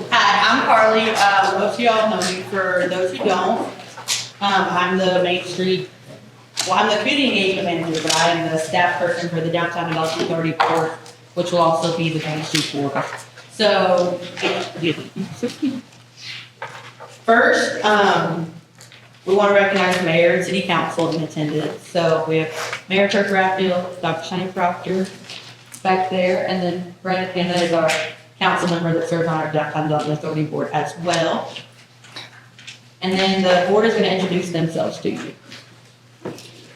Hi, I'm Carly. Most of y'all know me. For those who don't, I'm the Main Street, I'm the community engagement manager, but I am the staff person for the Downtown Development Authority Board, which will also be the Main Street Board. So, first, we want to recognize the mayor and city council in attendance. So we have Mayor Kirk Rafffield, Dr. Shani Proctor back there, and then Brandon Hanna is our council member that serves on our Downtown Development Authority Board as well. And then the board is going to introduce themselves to you.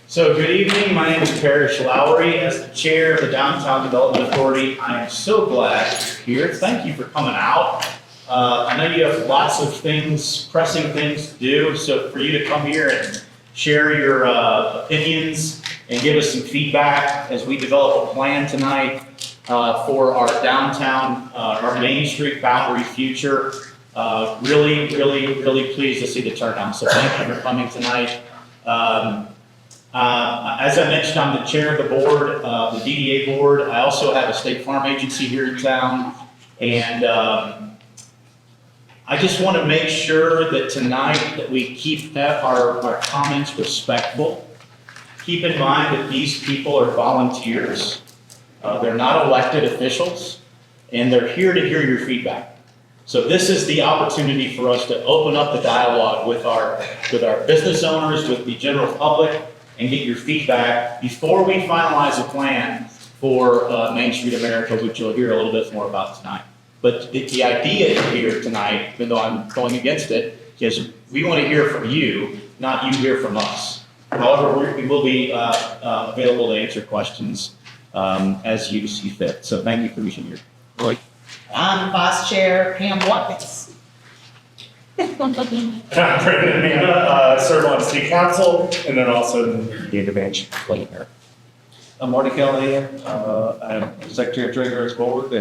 So good evening, my name is Parrish Lowry. As the chair of the Downtown Development Authority, I am so glad you're here. Thank you for coming out. I know you have lots of things, pressing things to do, so for you to come here and share your opinions and give us some feedback as we develop a plan tonight for our downtown, our Main Street boundary future. Really pleased to see the turnout, so thank you for coming tonight. As I mentioned, I'm the chair of the board, the DDA board. I also have a state farm agency here in town, and I just want to make sure that tonight that we keep our comments respectful. Keep in mind that these people are volunteers. They're not elected officials, and they're here to hear your feedback. So this is the opportunity for us to open up the dialogue with our business owners, with the general public, and get your feedback before we finalize a plan for Main Street America, which you'll hear a little bit more about tonight. But the idea here tonight, even though I'm going against it, is we want to hear from you, not you hear from us. However, we will be available to answer questions as you see fit. So thank you for being here. Roy. I'm Vice Chair Pam Watkins. I'm Brendan Hanna, serve on city council, and then also the intervention planner. I'm Marty Callahan. I'm Secretary of Treasurer's Board.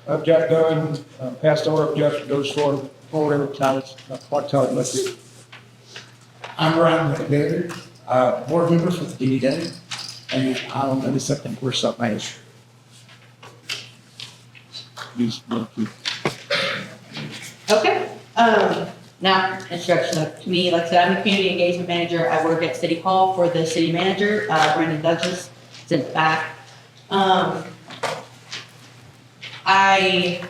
I'm Jack Dunn, past owner of Jasper, goes for every time it's part-time. I'm Ryan McDavid, board member for the DDA, and I'm the second workshop manager. Okay. Now, introduction to me. Like I said, I'm the community engagement manager. I work at City Hall for the city manager, Brandon Douglas, sits back. I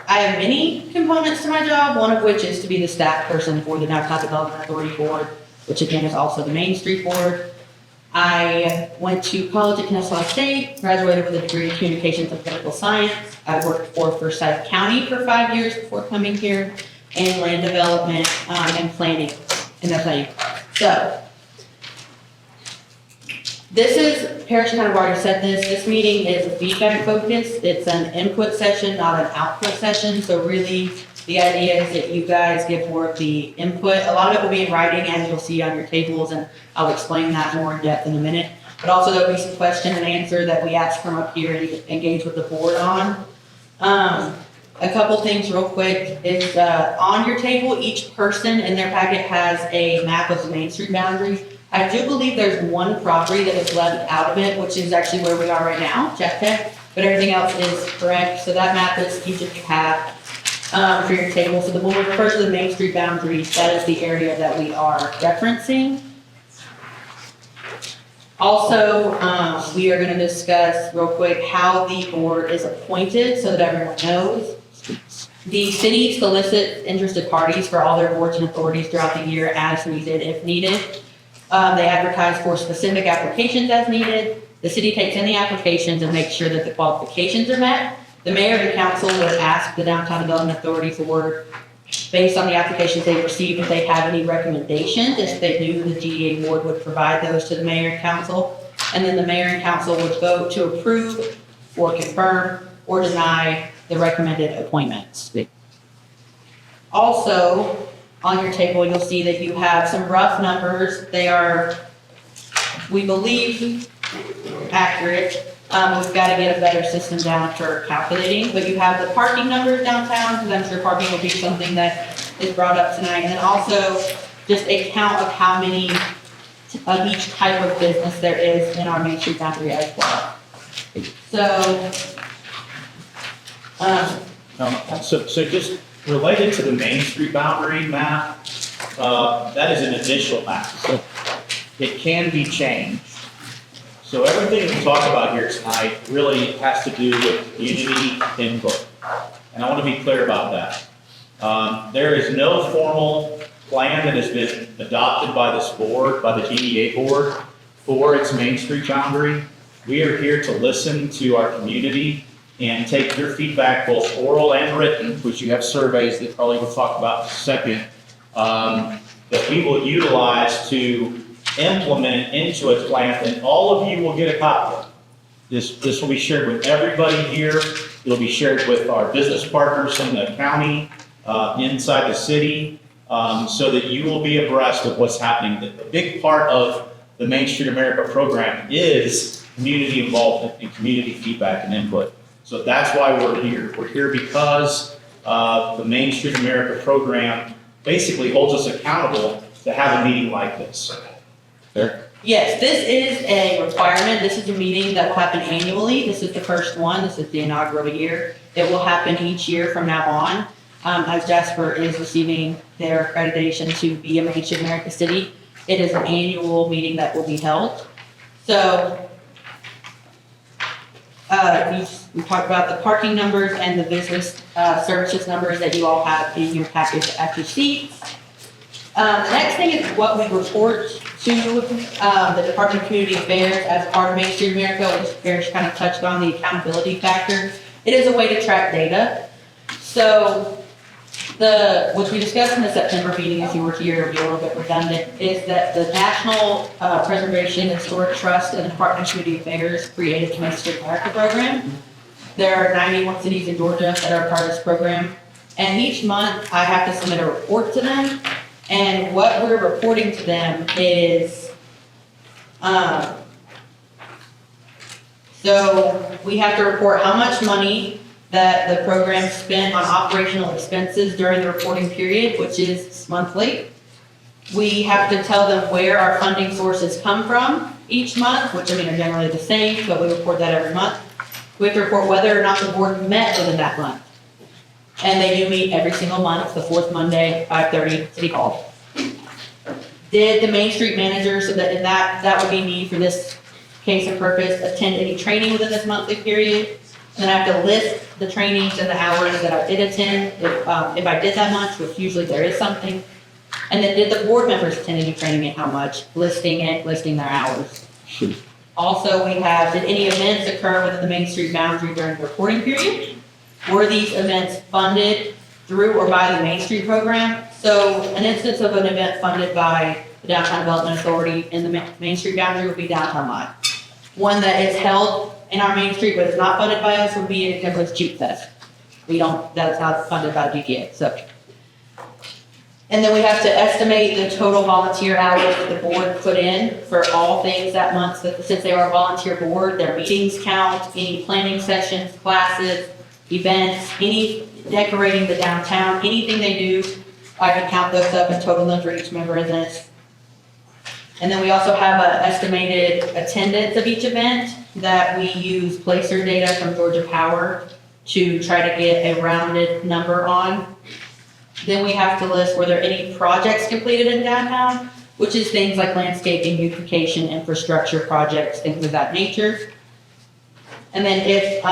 have many components to my job, one of which is to be the staff person for the Downtown Development Authority Board, which again is also the Main Street Board. I went to college at Kennesaw State, graduated with a degree in communications and political science. I worked for Forsyth County for 5 years before coming here, and land development and planning, and that's how you. So, this is, Parrish kind of already said this, this meeting is feedback focused. It's an input session, not an output session. So really, the idea is that you guys give more of the input. A lot of it will be in writing, as you'll see on your tables, and I'll explain that more in depth in a minute. But also there'll be some question and answer that we ask from up here and engage with the board on. A couple things real quick is on your table, each person in their packet has a map of the Main Street boundaries. I do believe there's one property that was left out of it, which is actually where we are right now, Jack Tech, but everything else is correct. So that map is each of you have for your table. So when we refer to the Main Street boundaries, that is the area that we are referencing. Also, we are going to discuss real quick how the board is appointed so that everyone knows. The city solicits interested parties for all their boards and authorities throughout the year as needed, if needed. They advertise for specific applications as needed. The city takes in the applications and makes sure that the qualifications are met. The mayor and council would ask the Downtown Development Authority for, based on the applications they received, if they have any recommendations. If they do, the DDA board would provide those to the mayor and council. And then the mayor and council would vote to approve or confirm or deny the recommended appointments. Also, on your table, you'll see that you have some rough numbers. They are, we believe, accurate. We've got to get a better system down for calculating, but you have the parking numbers downtown, because I'm sure parking will be something that is brought up tonight. And then also just a count of how many of each type of business there is in our Main Street boundary as well. So, So just related to the Main Street boundary map, that is an initial map. So it can be changed. So everything we talk about here tonight really has to do with community input. And I want to be clear about that. There is no formal plan that has been adopted by this board, by the DDA board, for its Main Street boundary. We are here to listen to our community and take your feedback, both oral and written, which you have surveys that probably we'll talk about in a second, that we will utilize to implement into a plan, and all of you will get a copy of it. This will be shared with everybody here. It'll be shared with our business partners in the county, inside the city, so that you will be abreast of what's happening. The big part of the Main Street America program is community involvement and community feedback and input. So that's why we're here. We're here because the Main Street America program basically holds us accountable to have a meeting like this. There. yes, this is a requirement. This is a meeting that will happen annually. This is the first one. This is the inaugural year. It will happen each year from now on, as Jasper is receiving their accreditation to be a Main Street America city. It is an annual meeting that will be held. So, we talked about the parking numbers and the business services numbers that you all have in your package at your seats. The next thing is what we report to the Department of Community Affairs as part of Main Street America, which Parrish kind of touched on, the accountability factor. It is a way to track data. So, which we discussed in the September meeting, if you were here, it'll be a little bit redundant, is that the National Preservation and Historic Trust and the Department of Community Affairs created the Main Street America program. There are 91 cities in Georgia that are part of this program. And each month, I have to submit a report to them. And what we're reporting to them is, so we have to report how much money that the program spent on operational expenses during the reporting period, which is monthly. We have to tell them where our funding sources come from each month, which I mean are generally the same, but we report that every month. We have to report whether or not the board met within that month. And they do meet every single month, the fourth Monday, 5:30, City Hall. Did the Main Street manager, so that would be me for this case and purpose, attend any training within this monthly period? Then I have to list the trainings and the hours that I did attend, if I did that much, which usually there is something. And then did the board members attend any training and how much, listing it, listing their hours. Also, we have, did any events occur within the Main Street boundary during the reporting period? Were these events funded through or by the Main Street program? So an instance of an event funded by the Downtown Development Authority in the Main Street boundary would be Downtown Live. One that is held in our Main Street but is not funded by us would be Nicholas Jeep Fest. That is not funded by DGA, so. And then we have to estimate the total volunteer hours that the board put in for all things that month, since they are a volunteer board, their meetings count, any planning sessions, classes, events, any decorating the downtown, anything they do, I can count those up and total them for each member of this. And then we also have an estimated attendance of each event that we use placer data from Georgia Power to try to get a rounded number on. Then we have to list were there any projects completed in downtown, which is things like landscaping, beautification, infrastructure projects, things of that nature. And then if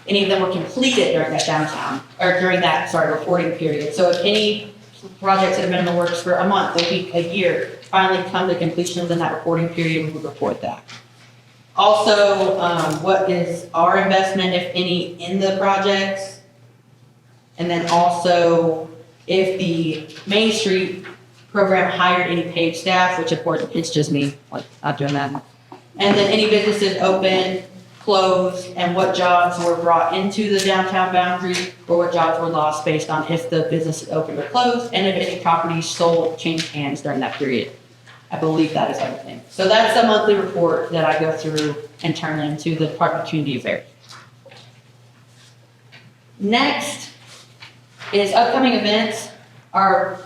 any of them were completed during that downtown, or during that, reporting period. So if any projects that have been in the works for a month, a week, a year, finally come to completion within that reporting period, we would report that. Also, what is our investment, if any, in the projects? And then also, if the Main Street program hired any paid staff, which of course it's just me, not doing that. And then any businesses open, closed, and what jobs were brought into the downtown boundary, or what jobs were lost based on if the business is open or closed, and if any properties sold, changed hands during that period. I believe that is everything. So that's a monthly report that I go through and turn into the Department of Community Affairs. Next is upcoming events. Our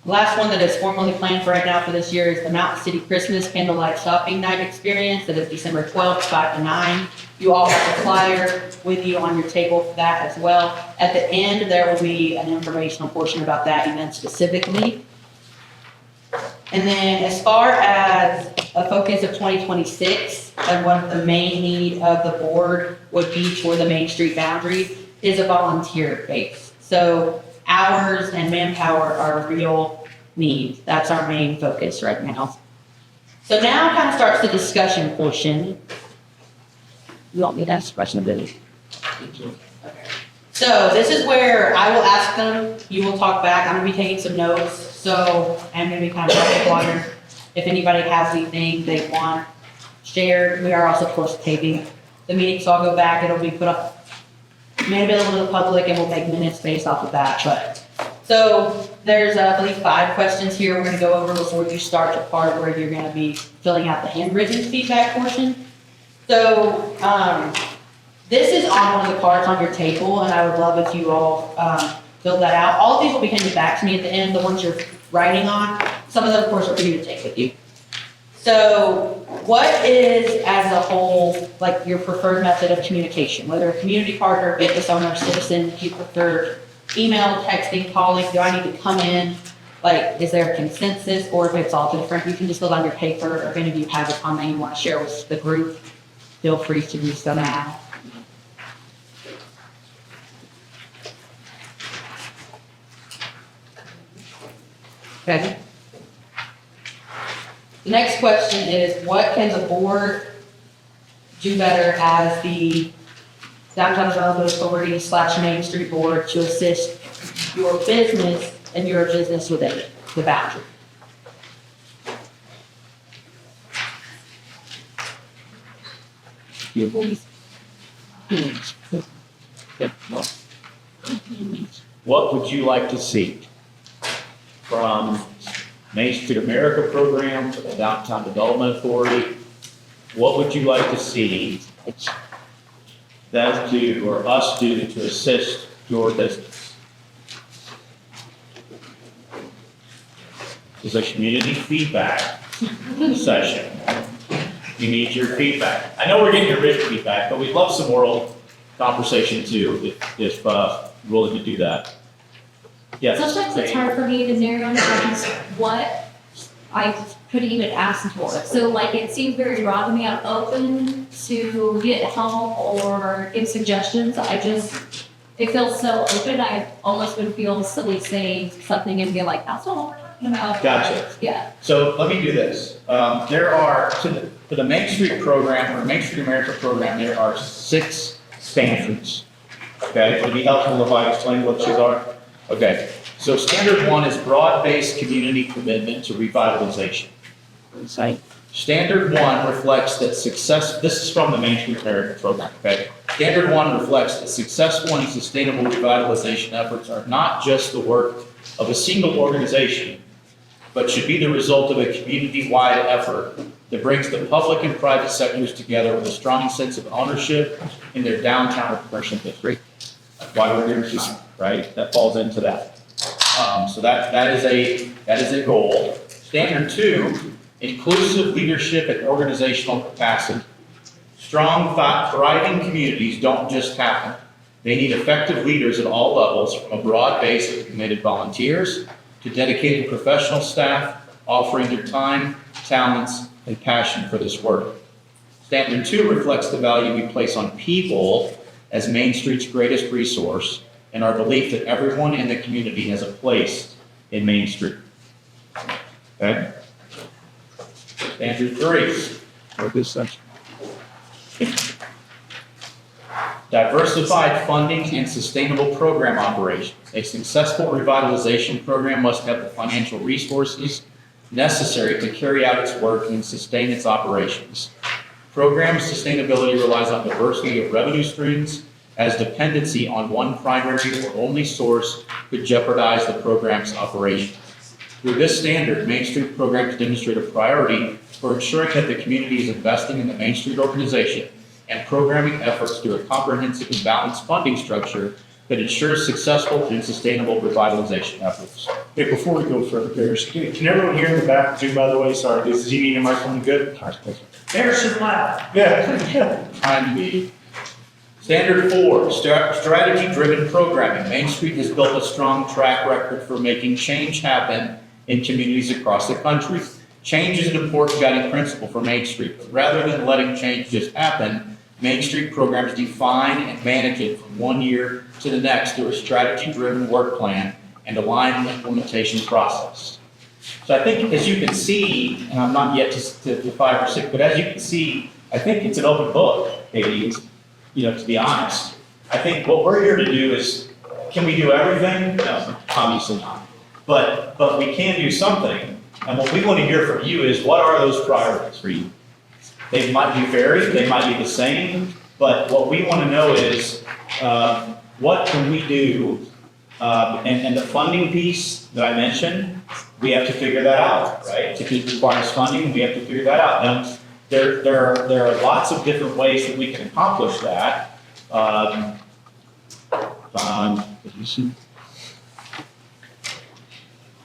Last one that is formally planned for right now for this year is the Mountain City Christmas Candlelight Shopping Night Experience. That is December 12th, 5 to 9. You all have a flyer with you on your table for that as well. At the end, there will be an informational portion about that event specifically. And then as far as a focus of 2026, and what the main need of the board would be for the Main Street boundaries is a volunteer base. So hours and manpower are a real need. That's our main focus right now. So now kind of starts the discussion portion. You want me to ask a question, Billy? So this is where I will ask them, you will talk back. I'm gonna be taking some notes, so I'm gonna be kind of talking water. If anybody has anything they want shared, we are also, of course, taping the meeting, so I'll go back. It'll be put up, made available to the public, and we'll take minutes based off of that. But so there's, I believe, 5 questions here we're gonna go over before you start the part where you're gonna be filling out the handwritten feedback portion. So this is on one of the cards on your table, and I would love if you all fill that out. All of these will be handed back to me at the end, the ones you're writing on. Some of them, of course, are for you to take with you. So what is, as a whole, like your preferred method of communication? Whether a community partner, business owner, citizen, if you prefer email, texting, calling, do I need to come in? Like, is there a consensus, or if it's all different, you can just fill on your paper, or if any of you have a comment you want to share with the group, feel free to do so now. Okay. The next question is, what can the board do better as the Downtown Development Authority / Main Street Board to assist your business and your business within the boundary? What would you like to see from Main Street America program to the Downtown Development Authority? What would you like to see them do or us do to assist your business? This is a community feedback session. You need your feedback. I know we're getting your written feedback, but we'd love some oral conversation too, if willing to do that. Yes. Sometimes it's hard for me to narrow down what I could even ask for. So like it seems very broad to me. I'm open to get help or give suggestions. It feels so open. I almost would feel silly saying something and be like, that's all we're talking about. Gotcha. Yeah. So let me do this. There are, for the Main Street program, or Main Street America program, there are 6 standards. Okay, would it be helpful if I explain what these are? Okay, so standard 1 is broad-based community commitment to revitalization. Standard 1 reflects that this is from the Main Street America program, okay? Standard 1 reflects that successful and sustainable revitalization efforts are not just the work of a single organization, but should be the result of a community-wide effort that brings the public and private sectors together with a strong sense of ownership in their downtown or commercial district. That's why we're here tonight, right? That falls into that. So that is a goal. Standard 2, inclusive leadership and organizational capacity. Strong, thriving communities don't just happen. They need effective leaders at all levels, from a broad base of committed volunteers to dedicated professional staff offering their time, talents, and passion for this work. Standard 2 reflects the value we place on people as Main Street's greatest resource, and our belief that everyone in the community has a place in Main Street. Okay? Standard 3. For this section. Diversified funding and sustainable program operations. A successful revitalization program must have the financial resources necessary to carry out its work and sustain its operations. Program sustainability relies on diversity of revenue streams, as dependency on one primary or only source could jeopardize the program's operations. Through this standard, Main Street programs demonstrate a priority for ensuring that the community is investing in the Main Street organization and programming efforts through a comprehensive and balanced funding structure that ensures successful and sustainable revitalization efforts. Hey, before we go further, Paris, can everyone hear in the back too, by the way? Sorry, is he needing a microphone good? All right, thank you. Paris is loud. Yeah. Trying to be. Standard 4, strategy-driven programming. Main Street has built a strong track record for making change happen in communities across the country. Change is an important guiding principle for Main Street, but rather than letting change just happen, Main Street programs define and manage it from one year to the next through a strategy-driven work plan and aligned implementation process. So I think, as you can see, and I'm not yet to 5 or 6, but as you can see, I think it's an open book, Katie. You know, to be honest, I think what we're here to do is, can we do everything? No, obviously not. But we can do something. And what we want to hear from you is, what are those priorities for you? They might be varied, they might be the same, but what we want to know is, what can we do? And the funding piece that I mentioned, we have to figure that out, right? If it requires funding, we have to figure that out. Now, there are lots of different ways that we can accomplish that.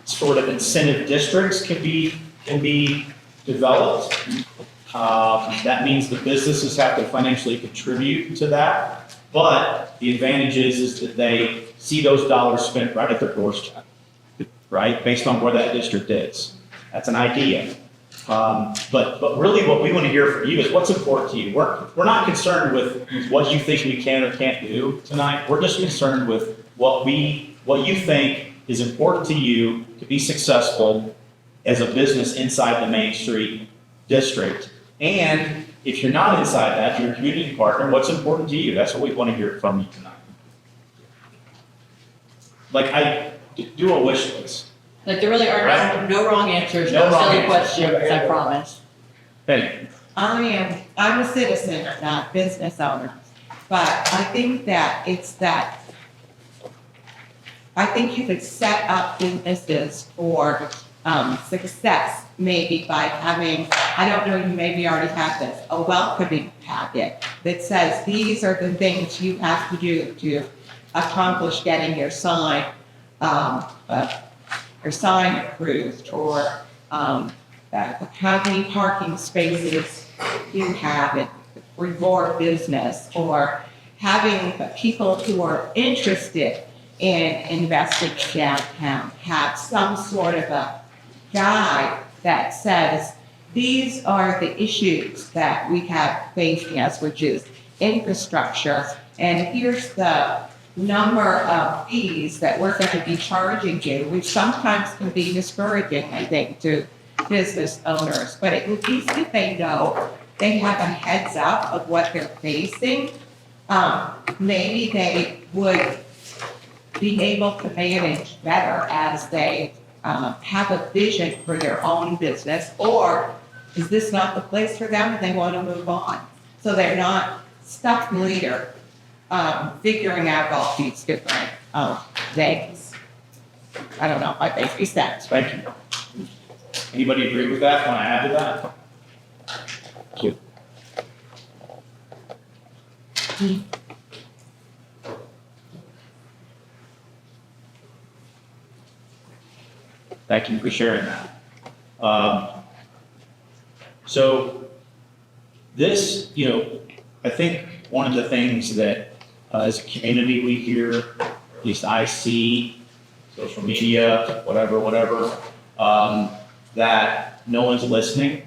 Sort of incentive districts can be developed. That means the businesses have to financially contribute to that. But the advantage is that they see those dollars spent right at their doorstep, right? Based on where that district is. That's an idea. But really what we want to hear from you is what's important to you. We're not concerned with what you think we can or can't do tonight. We're just concerned with what you think is important to you to be successful as a business inside the Main Street district. And if you're not inside that, you're a community partner, what's important to you? That's what we want to hear from you tonight. Like, I do a wish list. Like, there really are no wrong answers, No no wrong silly answers. questions, I promise. Hey, I'm a citizen, not business owner, but I think that I think you could set up businesses for success, maybe by having, I don't know, you maybe already have this, a welcoming packet that says these are the things you have to do to accomplish getting your sign approved, or how many parking spaces you have it for your business, or having people who are interested in investing downtown have some sort of a guide that says these are the issues that we have facing us, which is infrastructure, and here's the number of fees that we're going to be charging you, which sometimes can be discouraging, I think, to business owners. But at least if they know, they have a heads up of what they're facing, maybe they would be able to manage better as they have a vision for their own business, or is this not the place for them and they want to move on? So they're not stuck later figuring out all these different things. I don't know, I think makes sense. thank you. Anybody agree with that? Want to add to that? Thank you. Thank you for sharing that. So this, I think one of the things that as a community we hear, at least I see, social media, whatever, that no one's listening.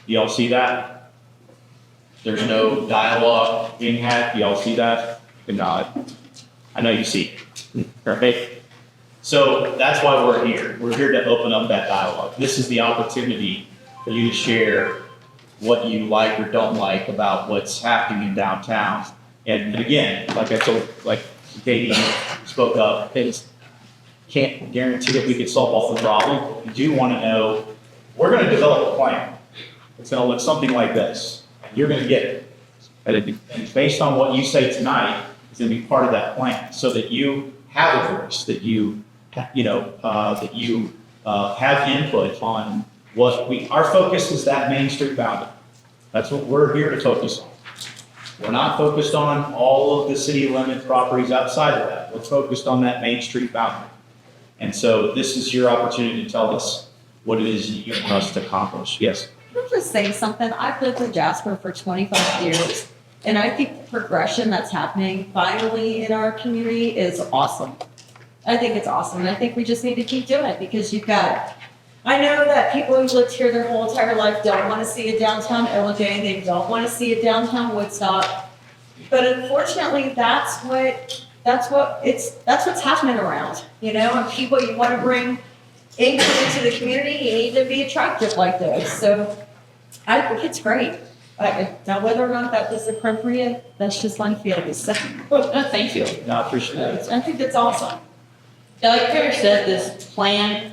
Y'all see that? There's no dialogue being had. Y'all see that? You can nod. I know you see it. Right? So that's why we're here. We're here to open up that dialogue. This is the opportunity for you to share what you like or don't like about what's happening in downtown. And again, like I told, like Katie spoke up, can't guarantee that we can solve all the problem. We do want to know, we're going to develop a plan. It's going to look something like this. You're going to get it. And based on what you say tonight, it's going to be part of that plan, so that you have a voice, that you have input on what our focus is, that Main Street boundary. That's what we're here to focus on. We're not focused on all of the city limit properties outside of that. We're focused on that Main Street boundary. And so this is your opportunity to tell us what it is you want us to accomplish. Yes? Can I just say something? I've lived in Jasper for 25 years, and I think the progression that's happening finally in our community is awesome. I think it's awesome, and I think we just need to keep doing it because you've got, I know that people who've lived here their whole entire life don't want to see a downtown LJ, they don't want to see a downtown Woodstock, but unfortunately, that's what's happening around, you know, and people, you want to bring income into the community, you need to be attractive like this, so I think it's great. Now, whether or not that was appropriate, that's just my feelings. Thank you. No, I appreciate it. I think that's awesome. Yeah, like Kara said, this plan,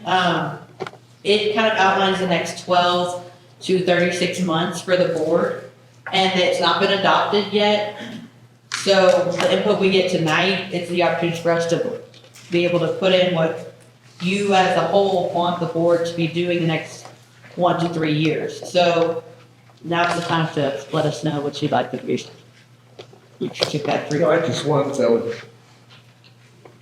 it kind of outlines the next 12 to 36 months for the board, and it's not been adopted yet. So the input we get tonight is the opportunity for us to be able to put in what you as a whole want the board to be doing the next 1 to 3 years. So now's the time to let us know what you'd like to do. Keep that You know, I just want to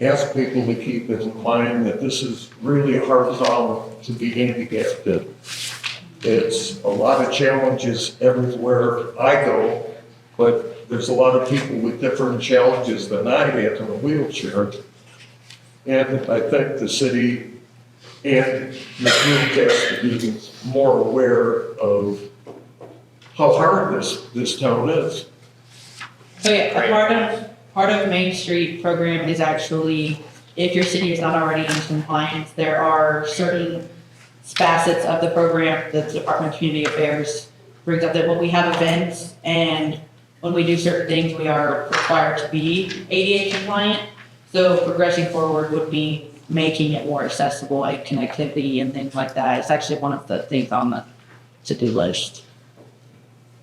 ask people to keep in mind that this is really a hard problem to be handicapped in. It's a lot of challenges everywhere I go, but there's a lot of people with different challenges than I have in a wheelchair. And I think the city and the community has to be more aware of how hard this town is. So yeah, a part of Main Street program is actually, if your city is not already in compliance, there are certain facets of the program that the Department of Community Affairs brings up, that when we have events and when we do certain things, we are required to be ADA compliant. So progressing forward would be making it more accessible, like connectivity and things like that. It's actually one of the things on the to-do list.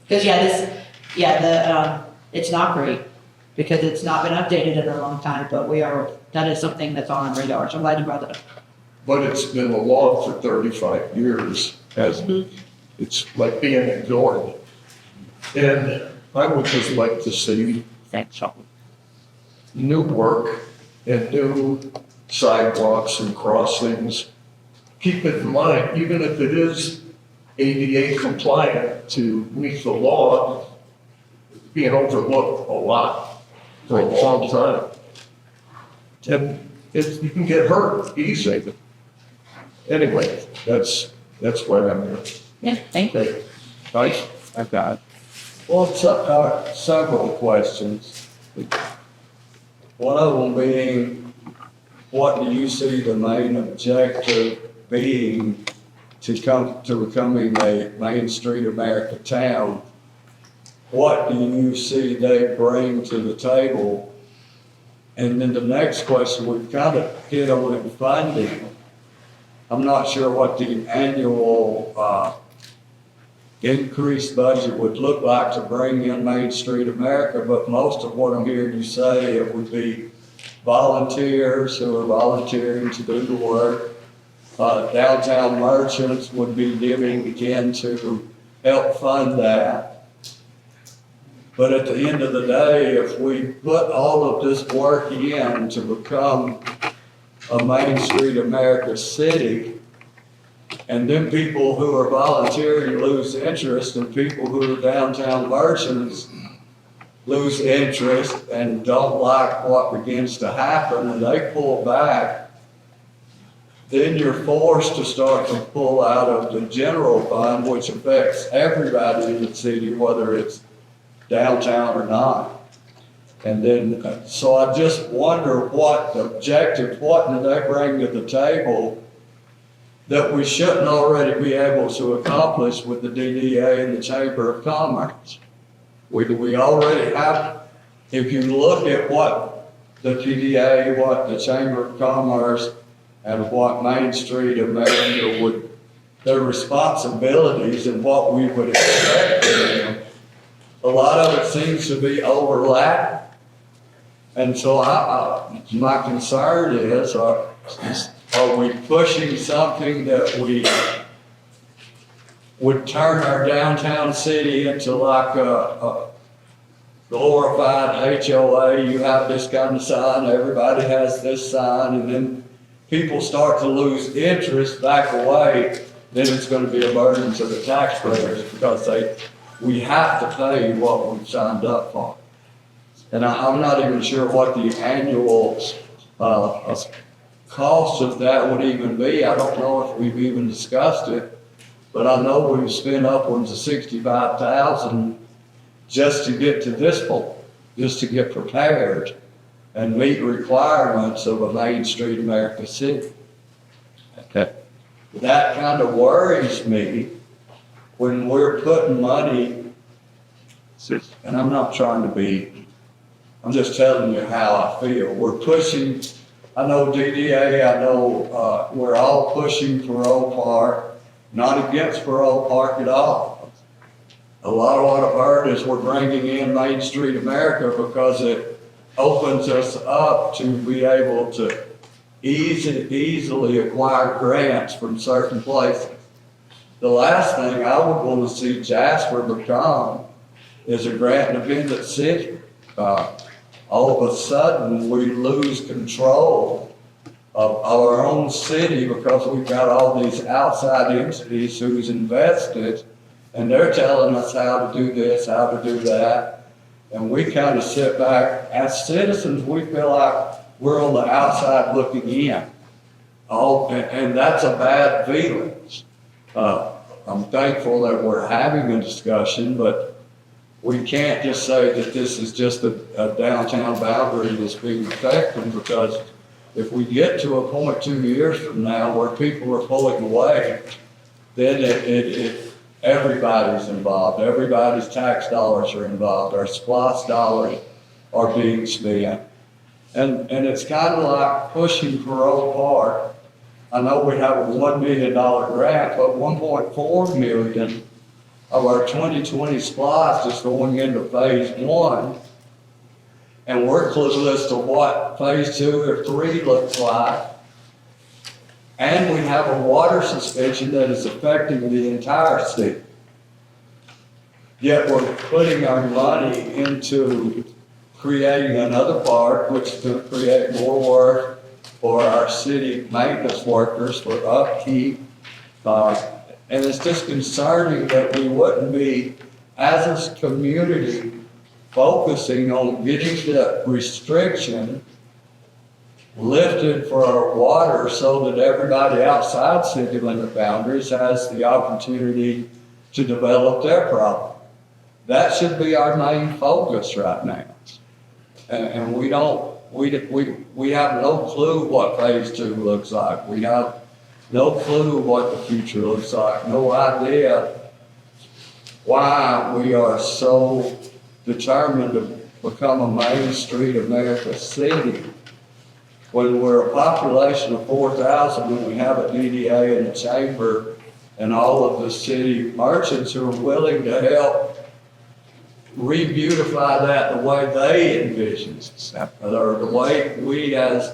Because it's not great because it's not been updated in a long time, but that is something that's on our radar. So I'm glad you brought that up. But it's been a law for 35 years, hasn't it? It's like being ignored. And I would just like to see new work and new sidewalks and crossings. Keep it in mind, even if it is ADA compliant to meet the law, it's being overlooked a lot for a long time. And you can get hurt easily. Anyway, that's why I'm here. Yeah, thank you. Right? I've got, well, several questions. One of them being, what do you see the main objective being to becoming a Main Street America town? What do you see they bring to the table? And then the next question, we've kind of hit on in funding. I'm not sure what the annual increased budget would look like to bring in Main Street America, but most of what I'm hearing you say, it would be volunteers who are volunteering to do the work. Downtown merchants would be giving again to help fund that. But at the end of the day, if we put all of this work in to become a Main Street America city, and then people who are volunteering lose interest, and people who are downtown merchants lose interest and don't like what begins to happen, and they pull back, then you're forced to start to pull out of the general fund, which affects everybody in the city, whether it's downtown or not. And then, so I just wonder what the objective, what do they bring to the table that we shouldn't already be able to accomplish with the DDA and the Chamber of Commerce? We already have, if you look at what the TDA, what the Chamber of Commerce, and what Main Street America would, their responsibilities and what we would expect of them, a lot of it seems to be overlapped. And so my concern is, are we pushing something that we would turn our downtown city into like glorified HOA, you have this kind of sign, everybody has this sign, and then people start to lose interest, back away, then it's gonna be a burden to the taxpayers because we have to pay what we've signed up for. And I'm not even sure what the annual, cost of that would even be. I don't know if we've even discussed it, but I know we've spent upwards of $65,000 just to get to this point, just to get prepared and meet requirements of a Main Street America city. Okay. That kind of worries me when we're putting money, and I'm not trying to be, I'm just telling you how I feel. We're pushing, I know DDA, I know we're all pushing Parole Park, not against Parole Park at all. A lot of what I've heard is we're bringing in Main Street America because it opens us up to be able to easily acquire grants from certain places. The last thing I would want to see Jasper become is a grant-dependent city. All of a sudden, we lose control of our own city because we've got all these outside entities who's invested, and they're telling us how to do this, how to do that, and we kind of sit back. As citizens, we feel like we're on the outside looking in. And that's a bad feeling. I'm thankful that we're having a discussion, but we can't just say that this is just a downtown boundary that's being affected, because if we get to a point 2 years from now where people are pulling away, then everybody's involved. Everybody's tax dollars are involved. Our SPOS dollars are being spent. And it's kind of like pushing Parole Park. I know we have a $1 million grant, but $1.4 million of our 2020 SPOS is going into phase 1. And we're clueless to what phase 2 or 3 looks like. And we have a water suspension that is affecting the entire state. Yet we're putting our money into creating another park, which is going to create more work for our city maintenance workers, for upkeep. And it's just concerning that we wouldn't be, as a community, focusing on getting the restriction lifted for our water so that everybody outside city limit boundaries has the opportunity to develop their problem. That should be our main focus right now. And we have no clue what phase 2 looks like. We have no clue what the future looks like. No idea why we are so determined to become a Main Street America city when we're a population of 4,000, and we have a DDA and a chamber and all of the city merchants who are willing to help re-beautify that the way they envision it, or the way we as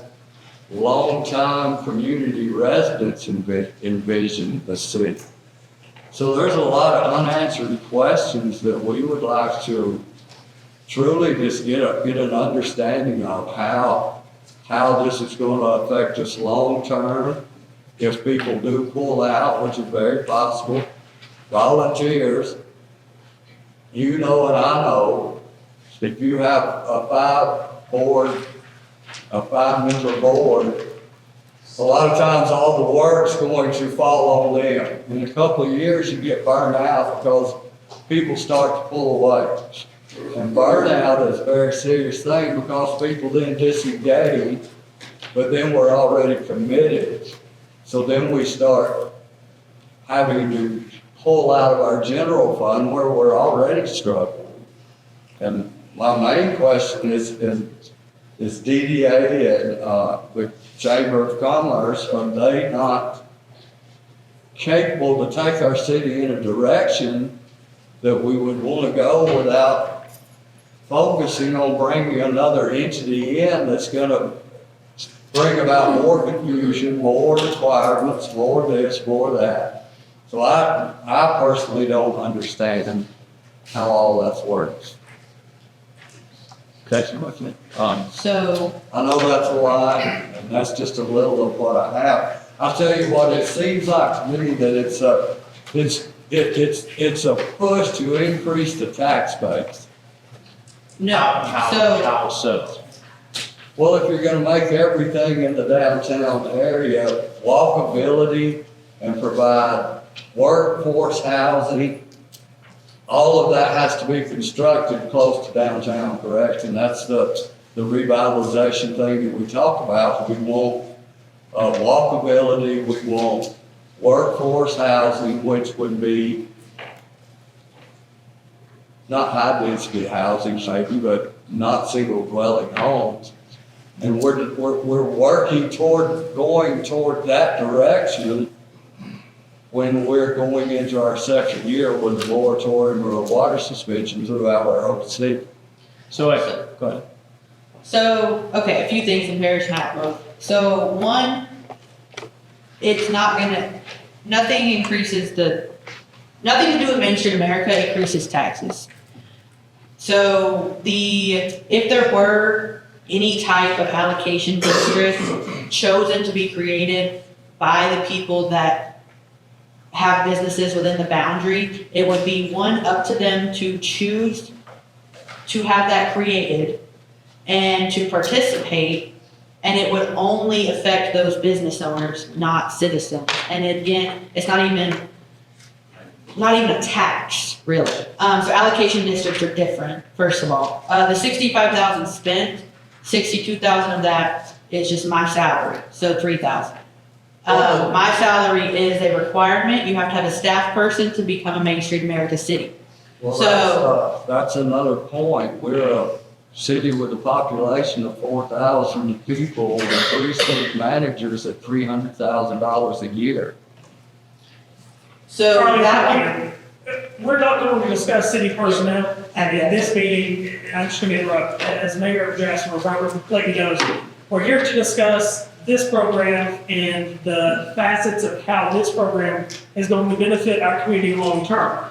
long-time community residents envision the city. So there's a lot of unanswered questions that we would like to truly just get an understanding of how this is going to affect us long-term. If people do pull out, which is very possible, volunteers, you know and I know, if you have a 5-member board, a lot of times all the work's going to fall on them. In a couple of years, you get burned out because people start to pull away. And burnout is a very serious thing because people then disengage, but then we're already committed. So then we start having to pull out of our general fund where we're already struggling. And my main question is DDA and the Chamber of Commerce, are they not capable to take our city in a direction that we would want to go without focusing on bringing another entity in that's going to bring about more confusion, more requirements, more this, more that. So I personally don't understand how all that works. Okay. So, I know that's a lot, and that's just a little of what I have. I'll tell you what, it seems like to me that it's a push to increase the tax base. no, How so, so? Well, if you're gonna make everything in the downtown area walkability and provide workforce housing, all of that has to be constructed close to downtown, correct? And that's the revitalization thing that we talk about. We want walkability, we want workforce housing, which would be not high-density housing maybe, but not single-dwelling homes. And we're working going toward that direction when we're going into our second year with a moratorium or a water suspension throughout our whole city. So, go ahead. so, okay, a few things in Parish Macro. So, one, it's not gonna, nothing to do with Main Street America increases taxes. So if there were any type of allocation district chosen to be created by the people that have businesses within the boundary, it would be up to them to choose to have that created and to participate, and it would only affect those business owners, not citizens. And again, it's not even a tax, really. So allocation districts are different, first of all. The 65,000 spent, 62,000 of that is just my salary, so 3,000. My salary is a requirement. You have to have a staff person to become a Main Street America city. Well, that's another point. We're a city with a population of 4,000 people and 3 state managers at $300,000 a year. So Charlie, that one, we're not going to discuss city personnel at this meeting. I'm just going to interrupt. As Mayor of Jasper, Robert Blakey knows, we're here to discuss this program and the facets of how this program is going to benefit our community long term.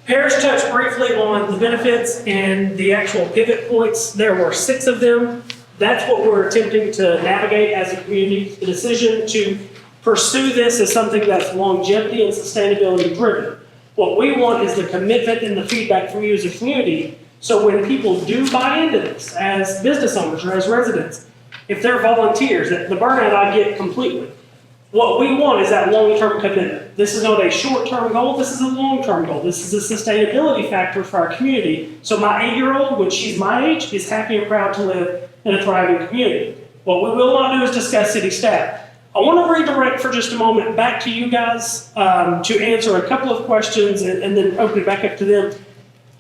Parrish touched briefly on the benefits and the actual pivot points. There were 6 of them. That's what we're attempting to navigate as a community. The decision to pursue this as something that's longevity and sustainability driven. What we want is the commitment and the feedback from you as a community. So when people do buy into this as business owners or as residents, if they're volunteers, the burnout I get completely. What we want is that long-term commitment. This is not a short-term goal, this is a long-term goal. This is a sustainability factor for our community. So my 8-year-old, when she's my age, is happy and proud to live in a thriving community. What we will not do is discuss city staff. I want to redirect for just a moment back to you guys to answer a couple of questions and then open it back up to them.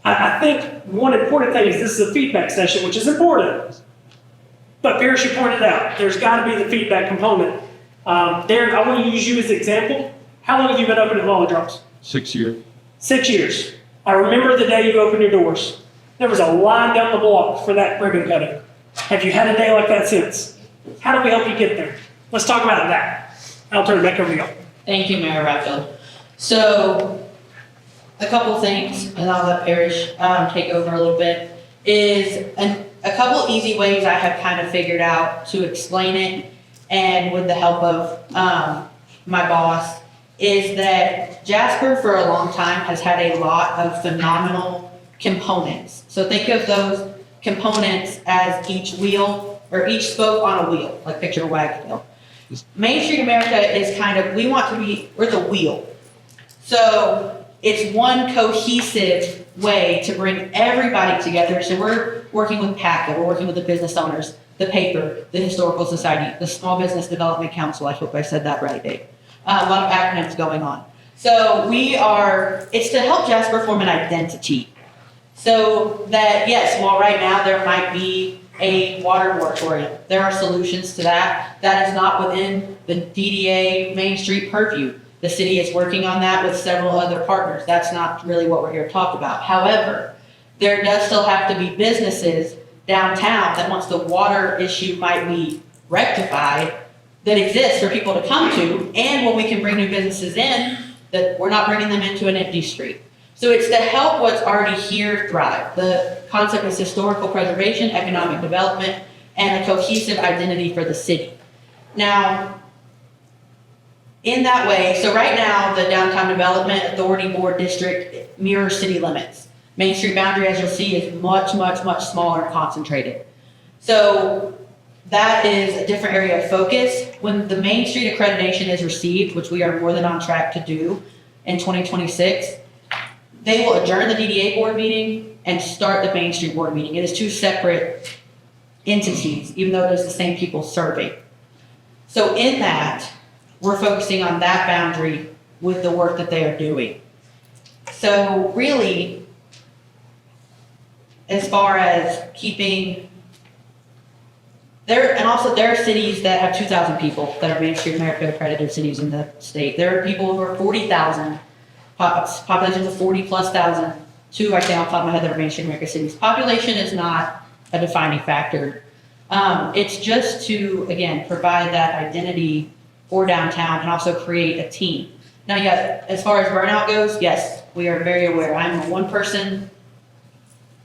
I think one important thing is this is a feedback session, which is important. But Parrish, you pointed out, there's got to be the feedback component. Darren, I want to use you as an example. How long have you been open at Lolly Drops? 6 years. 6 years. I remember the day you opened your doors. There was a line down the block for that ribbon cutting. Have you had a day like that since? How do we help you get there? Let's talk about that. I'll turn it back over to you. thank you, Mayor Rattfield. So, a couple things, and I'll let Parrish take over a little bit, is a couple easy ways I have kind of figured out to explain it, and with the help of my boss, is that Jasper for a long time has had a lot of phenomenal components. So think of those components as each wheel, or each spoke on a wheel, like picture a wagon wheel. Main Street America is kind of, we're the wheel. So it's one cohesive way to bring everybody together. So we're working with PACA, we're working with the business owners, the paper, the Historical Society, the Small Business Development Council. I hope I said that right, Dave. A lot of acronyms going on. So it's to help Jasper form an identity. So that, yes, while right now there might be a water moratorium, there are solutions to that. That is not within the DDA Main Street purview. The city is working on that with several other partners. That's not really what we're here to talk about. However, there does still have to be businesses downtown that once the water issue might be rectified, that exists for people to come to, and when we can bring new businesses in, that we're not bringing them into an empty street. So it's to help what's already here thrive. The concept is historical preservation, economic development, and a cohesive identity for the city. Now, in that way, so right now, the Downtown Development Authority Board District mirrors city limits. Main Street boundary, as you'll see, is much, much, much smaller and concentrated. So that is a different area of focus. When the Main Street accreditation is received, which we are more than on track to do in 2026, they will adjourn the DDA board meeting and start the Main Street board meeting. It is two separate entities, even though it is the same people serving. So in that, we're focusing on that boundary with the work that they are doing. So really, as far as keeping there, and also there are cities that have 2,000 people that are Main Street America accredited cities in the state. There are people who are 40,000, populations of 40,000+, two I say off the top of my head that are Main Street America cities. Population is not a defining factor. It's just to, again, provide that identity for downtown and also create a team. Now, yeah, as far as burnout goes, yes, we are very aware. I'm a one-person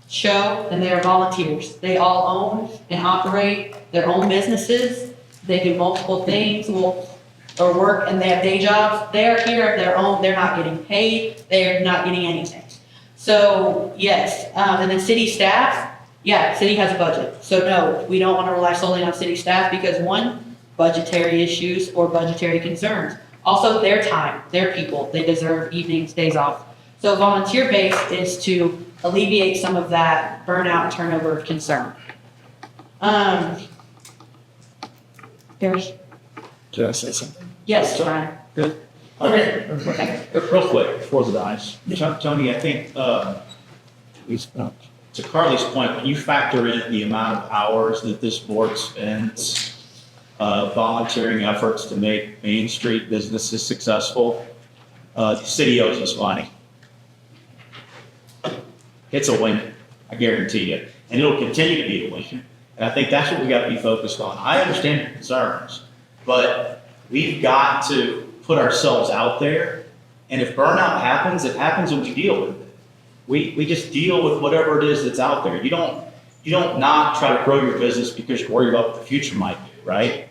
show, and they are volunteers. They all own and operate their own businesses. They do multiple things or work, and they have day jobs. They are here of their own. They're not getting paid. They are not getting anything. So, yes. And then city staff, yeah, city has a budget. So, no, we don't want to rely solely on city staff because, one, budgetary issues or budgetary concerns. Also, their time, their people, they deserve evenings, days off. So volunteer base is to alleviate some of that burnout and turnover concern. There's, Did I say something? yes, Ryan. Good. Okay, real quick, before the dice. Tony, I think, to Carly's point, when you factor in the amount of hours that this board spends volunteering efforts to make Main Street businesses successful, the city owes us money. It's a win, I guarantee you, and it'll continue to be a win. And I think that's what we got to be focused on. I understand your concerns, but we've got to put ourselves out there. And if burnout happens, it happens and we deal with it. We just deal with whatever it is that's out there. You don't not try to grow your business because you're worried about what the future might be, right?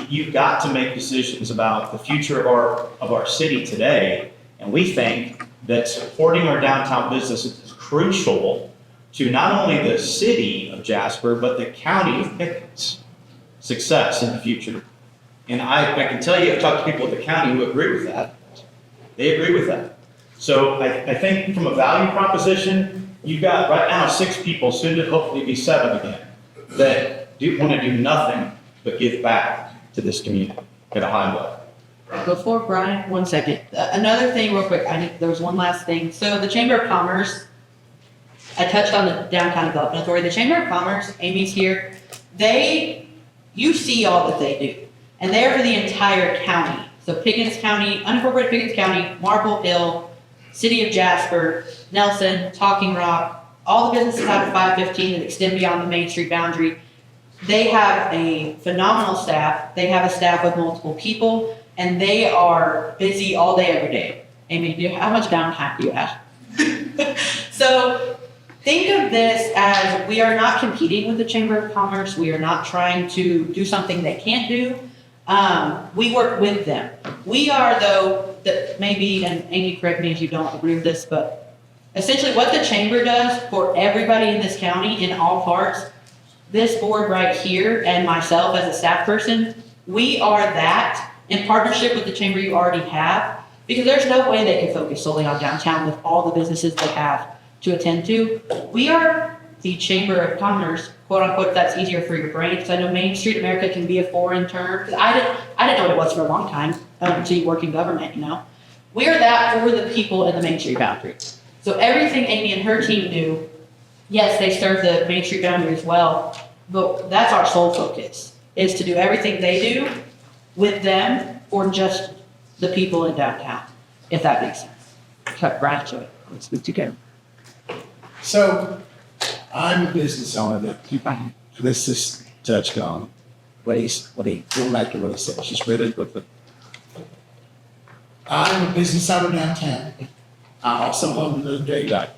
You've got to make decisions about the future of our city today. And we think that supporting our downtown businesses is crucial to not only the city of Jasper, but the county of Pickens' success in the future. And I can tell you, I've talked to people at the county who agree with that. They agree with that. So I think from a value proposition, you've got right now 6 people, soon to hopefully be 7 again, that want to do nothing but give back to this community at a high level. Before Brian, 1 second. Another thing real quick, there was one last thing. So the Chamber of Commerce, I touched on the Downtown Development Authority. The Chamber of Commerce, Amy's here, you see all that they do. And they're for the entire county. So Pickens County, unincorporated Pickens County, Marble Hill, City of Jasper, Nelson, Talking Rock, all the businesses out of 515 that extend beyond the Main Street boundary. They have a phenomenal staff. They have a staff with multiple people, and they are busy all day, every day. Amy, how much downtime do you have? So think of this as we are not competing with the Chamber of Commerce. We are not trying to do something they can't do. We work with them. We are, though, that maybe, and Amy, correct me if you don't agree with this, but essentially what the chamber does for everybody in this county in all parts, this board right here and myself as a staff person, we are that in partnership with the chamber you already have, because there's no way they can focus solely on downtown with all the businesses they have to attend to. We are the Chamber of Commerce, quote unquote, that's easier for your brain, because I know Main Street America can be a foreign term, because I didn't know what it was for a long time until you work in government, you know. We are that for the people in the Main Street boundary. So everything Amy and her team do, yes, they serve the Main Street boundary as well, but that's our sole focus, is to do everything they do with them or just the people in downtown, if that makes sense. Cut right to it. Let's speak together. So, I'm a business owner that let's just touch on what he don't like what he said. She's really good. I'm a business owner downtown, I also own the daylight.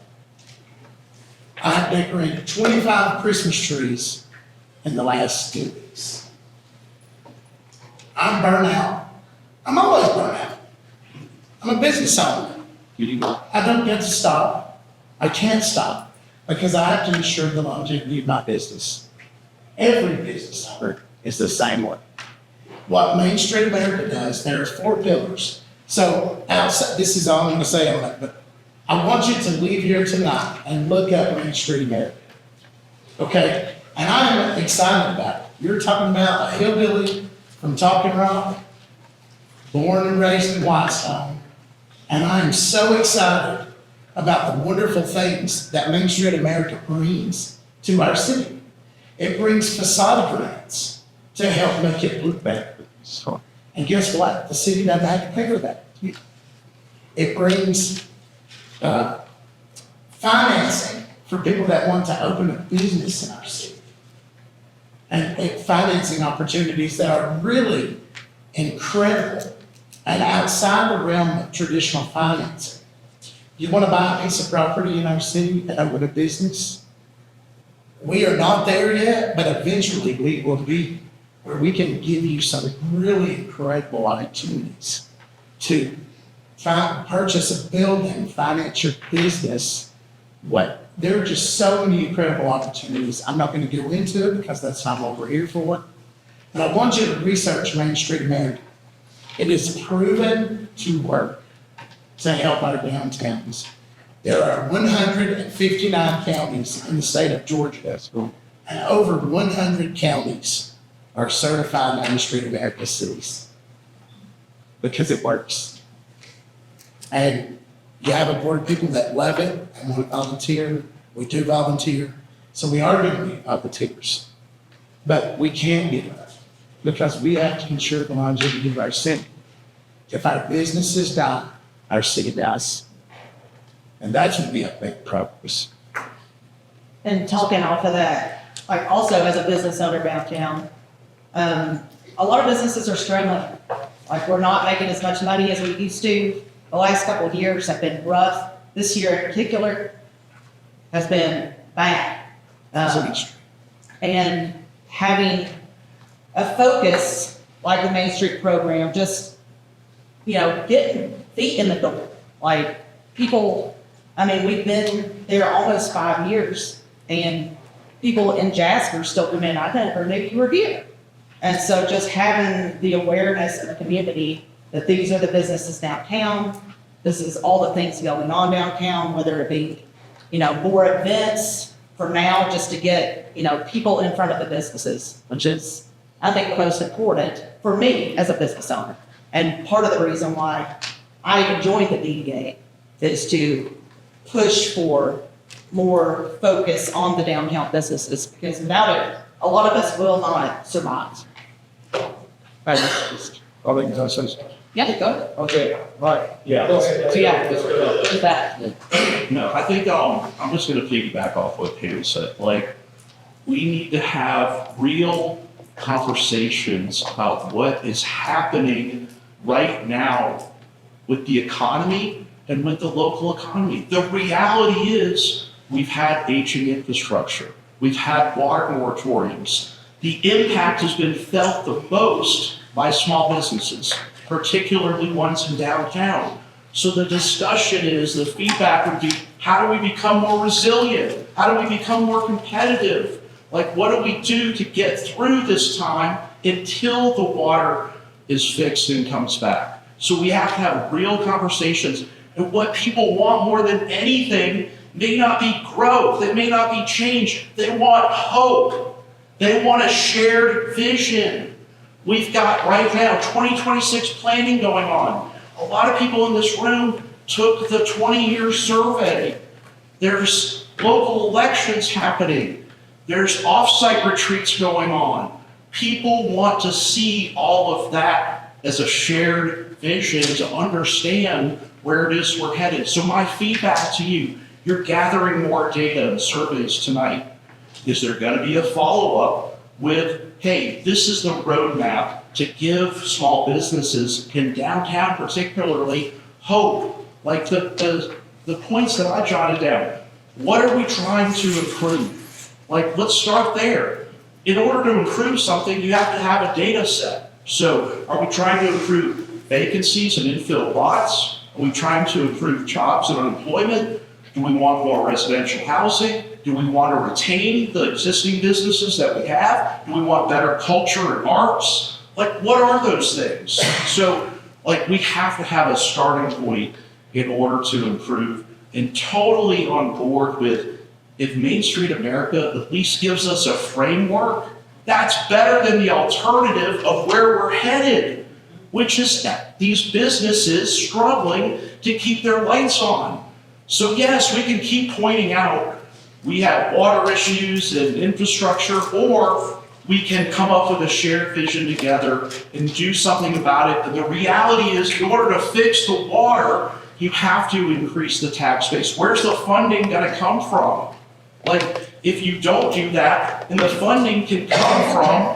I have decorated 25 Christmas trees in the last 2 weeks. I'm burnt out. I'm always burnt out. I'm a business owner. I don't get to stop. I can't stop because I have to ensure the longevity of my business. Every business owner is the same way. What Main Street America does, there are 4 pillars. So outside, this is all I'm gonna say on it, but I want you to leave here tonight and look up Main Street America. Okay? And I am excited about it. You're talking about a hillbilly from Talking Rock, born and raised in Whitestone. And I am so excited about the wonderful things that Main Street America brings to our city. It brings facade grants to help make it look better. And guess what? The city doesn't have to pay for that. It brings financing for people that want to open a business in our city. And financing opportunities that are really incredible and outside the realm of traditional financing. You want to buy a piece of property in our city and open a business? We are not there yet, but eventually we will be, where we can give you some really incredible opportunities to purchase a building, finance your business. There are just so many incredible opportunities. I'm not going to go into it because that's not what we're here for. But I want you to research Main Street America. It is proven to work to help our downtowns. There are 159 counties in the state of Georgia, and over 100 counties are certified Main Street America cities because it works. And you have a board of people that love it and want to volunteer. We do volunteer. So we are going to be volunteers. But we can't get it because we have to ensure the longevity of our city. If our businesses die, our city dies. And that should be a big progress. And talking off of that, like also as a business owner downtown, a lot of businesses are struggling. Like we're not making as much money as we used to. The last couple of years have been rough. This year in particular has been bad. And having a focus like the Main Street program, just, getting feet in the door. Like people, we've been there almost 5 years and people in Jasper still come in, I never knew you were here. And so just having the awareness of the community that these are the businesses downtown, this is all the things going on downtown, whether it be, more events for now, just to get, people in front of the businesses, which is, I think, the most important for me as a business owner. And part of the reason why I joined the DDA is to push for more focus on the downtown businesses, because without it, a lot of us will not survive. Yeah, go ahead. Okay, right. Yeah. So yeah, with that. No, I think I'm just going to piggyback off what Pam said. Like, we need to have real conversations about what is happening right now with the economy and with the local economy. The reality is we've had aging infrastructure. We've had water moratoriums. The impact has been felt the most by small businesses, particularly ones in downtown. So the discussion is, the feedback would be, how do we become more resilient? How do we become more competitive? Like, what do we do to get through this time until the water is fixed and comes back? So we have to have real conversations. And what people want more than anything may not be growth, it may not be change. They want hope. They want a shared vision. We've got right now 2026 planning going on. A lot of people in this room took the 20-year survey. There's local elections happening. There's off-site retreats going on. People want to see all of that as a shared vision to understand where it is we're headed. So my feedback to you, you're gathering more data and surveys tonight. Is there going to be a follow-up with, hey, this is the roadmap to give small businesses in downtown particularly hope, like the the points that I jotted down. What are we trying to improve? Like, let's start there. In order to improve something, you have to have a data set. So are we trying to improve vacancies and infill lots? Are we trying to improve jobs and unemployment? Do we want more residential housing? Do we want to retain the existing businesses that we have? Do we want better culture and arts? Like, what are those things? So, like, we have to have a starting point in order to improve, and totally on board with, if Main Street America at least gives us a framework, that's better than the alternative of where we're headed, which is that these businesses struggling to keep their lights on. So yes, we can keep pointing out we have water issues and infrastructure, or we can come up with a shared vision together and do something about it. And the reality is, in order to fix the water, you have to increase the tax base. Where's the funding gonna come from? Like, if you don't do that, then the funding can come from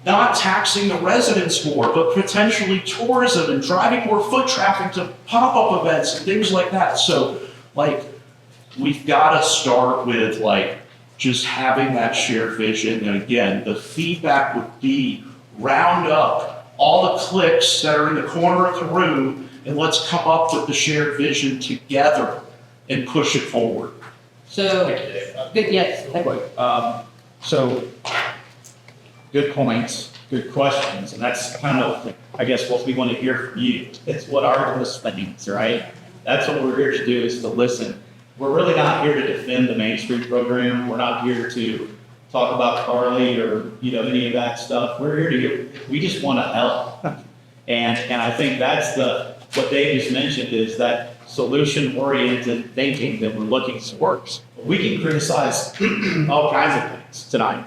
not taxing the residents more, but potentially tourism and driving more foot traffic to pop-up events and things like that. So, like, we've gotta start with, like, just having that shared vision. And again, the feedback would be round up all the clicks that are in the corner of the room and let's come up with the shared vision together and push it forward. So, good, yes. So, good points, good questions, and that's kind of, I guess, what we want to hear from you. It's what our listeners, right? That's what we're here to do, is to listen. We're really not here to defend the Main Street program. We're not here to talk about Carly or, any of that stuff. We're here to we just want to help. And I think that's what Dave just mentioned, is that solution-oriented thinking that we're looking for works. We can criticize all kinds of things tonight.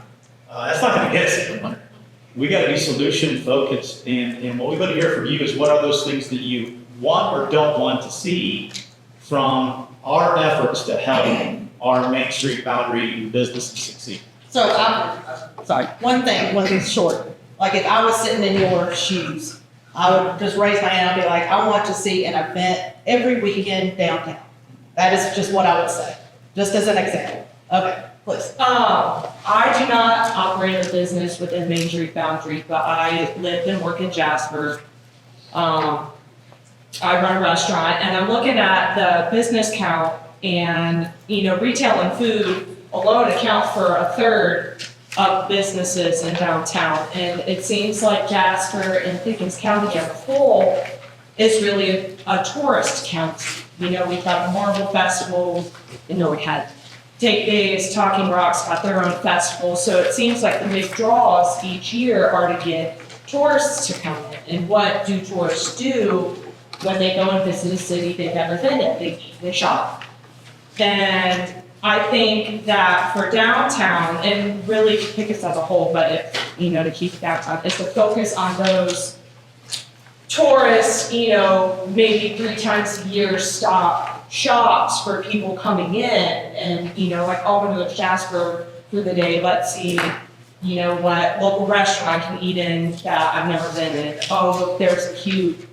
That's not going to get us anywhere. We got to be solution-focused, and what we want to hear from you is what are those things that you want or don't want to see from our efforts to help our Main Street boundary businesses succeed. So sorry, one thing short. Like if I was sitting in your shoes, I would just raise my hand and be like, I want to see an event every weekend downtown. That is just what I would say, just as an example. Okay, please. I do not operate a business within Main Street boundary, but I live and work in Jasper. I run a restaurant, and I'm looking at the business count, and, retail and food alone account for a third of businesses in downtown. And it seems like Jasper and Pickens County as a whole is really a tourist county. We've got a Marble Festival, we had Take Days, Talking Rock's got their own festival. So it seems like the big draws each year are to get tourists to come in. And what do tourists do when they go and visit a city they've never been in? They shop. And I think that for downtown, and really Pickens as a whole, but to keep downtown, is to focus on those tourists, maybe 3 times a year stop shops for people coming in, and like, oh, I'm gonna go to Jasper for the day, let's see, what local restaurant I can eat in that I've never been in. Oh, look, there's a cute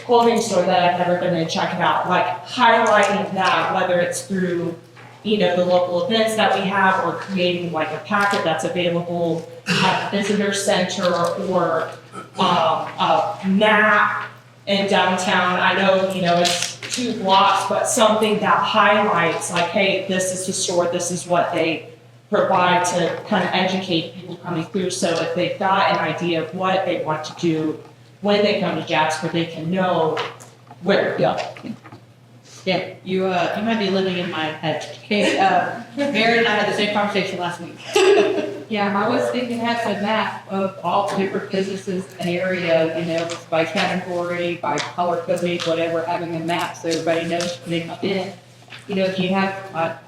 clothing store that I've never been in, check it out. Like highlighting that, whether it's through, the local events that we have, or creating like a packet that's available at the visitor center, or a map in downtown. I know, it's 2 blocks, but something that highlights like, hey, this is the store, this is what they provide to kind of educate people coming through. So if they've got an idea of what they want to do when they come to Jasper, they can know where to go. Yeah, you might be living in my head. Okay, Mary and I had the same conversation last week. Yeah, I was thinking have a map of all the different businesses in the area, by category, by color coding, whatever, having a map so everybody knows when they come in. If you have,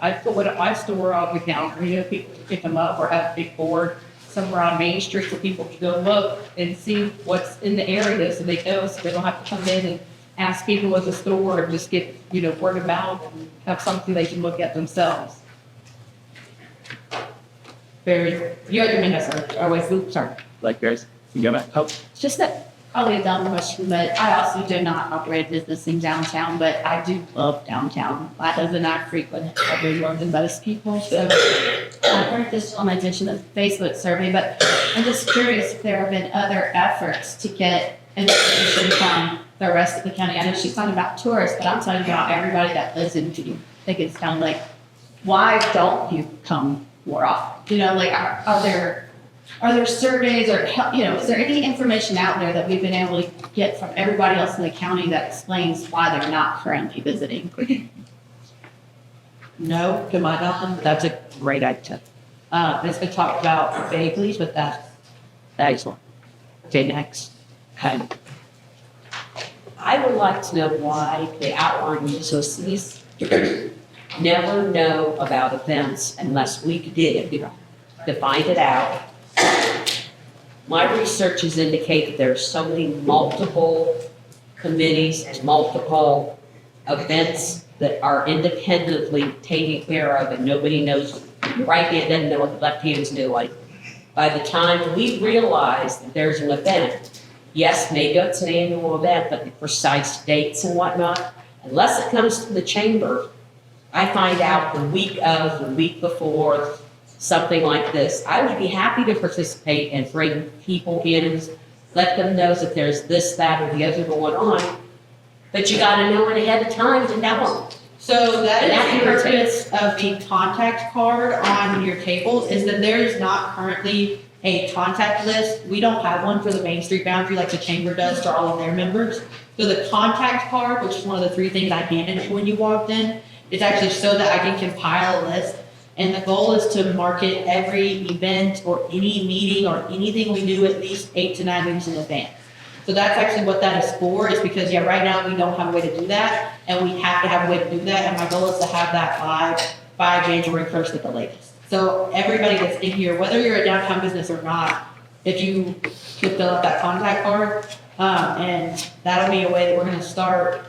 I put my store on the counter, people can pick them up, or have a big board somewhere on Main Street for people to go look and see what's in the area so they know, so they don't have to come in and ask people at the store, and just get, word of mouth, and have something they can look at themselves. You had your minute, sir. Oh, wait, oops, sorry. Like, guys, you got it? Oh, It's just that probably a dumb question, but I also do not operate a business in downtown, but I do love downtown. My husband and I frequent every more than most people, so I heard this on addition to the Facebook survey, but I'm just curious if there have been other efforts to get information from the rest of the county. I know she's talking about tourists, but I'm talking about everybody that lives in G. I think it's kind of like, why don't you come more often? You know, like, are there surveys or, you know, is there any information out there that we've been able to get from everybody else in the county that explains why they're not currently visiting? No, to my knowledge, that's a great idea. It's been talked about vaguely, but that's excellent. Okay, next. Okay. I would like to know why the outlying associates never know about events unless we did to find it out. My research has indicated there are so many multiple committees and multiple events that are independently taken care of and nobody knows, the right hand doesn't know what the left hand's doing. By the time we realize that there's an event, yes, maybe it's an annual event, but the precise dates and whatnot, unless it comes to the chamber, I find out the week of, the week before, something like this. I would be happy to participate and bring people in, let them know that there's this, that, or the other going on. But you gotta know it ahead of time to know. So that And is that the irritates. purpose of the contact card on your tables, is that there is not currently a contact list. We don't have one for the Main Street boundary like the chamber does for all of their members. So the contact card, which is one of the 3 things I handed you when you walked in, is actually so that I can compile a list. And the goal is to market every event or any meeting or anything we do at least 8 to 9 weeks in advance. So that's actually what that is for, is because, yeah, right now we don't have a way to do that, and we have to have a way to do that, and my goal is to have that live by January 1st at the latest. So everybody that's in here, whether you're a downtown business or not, if you could fill out that contact card, and that'll be a way that we're gonna start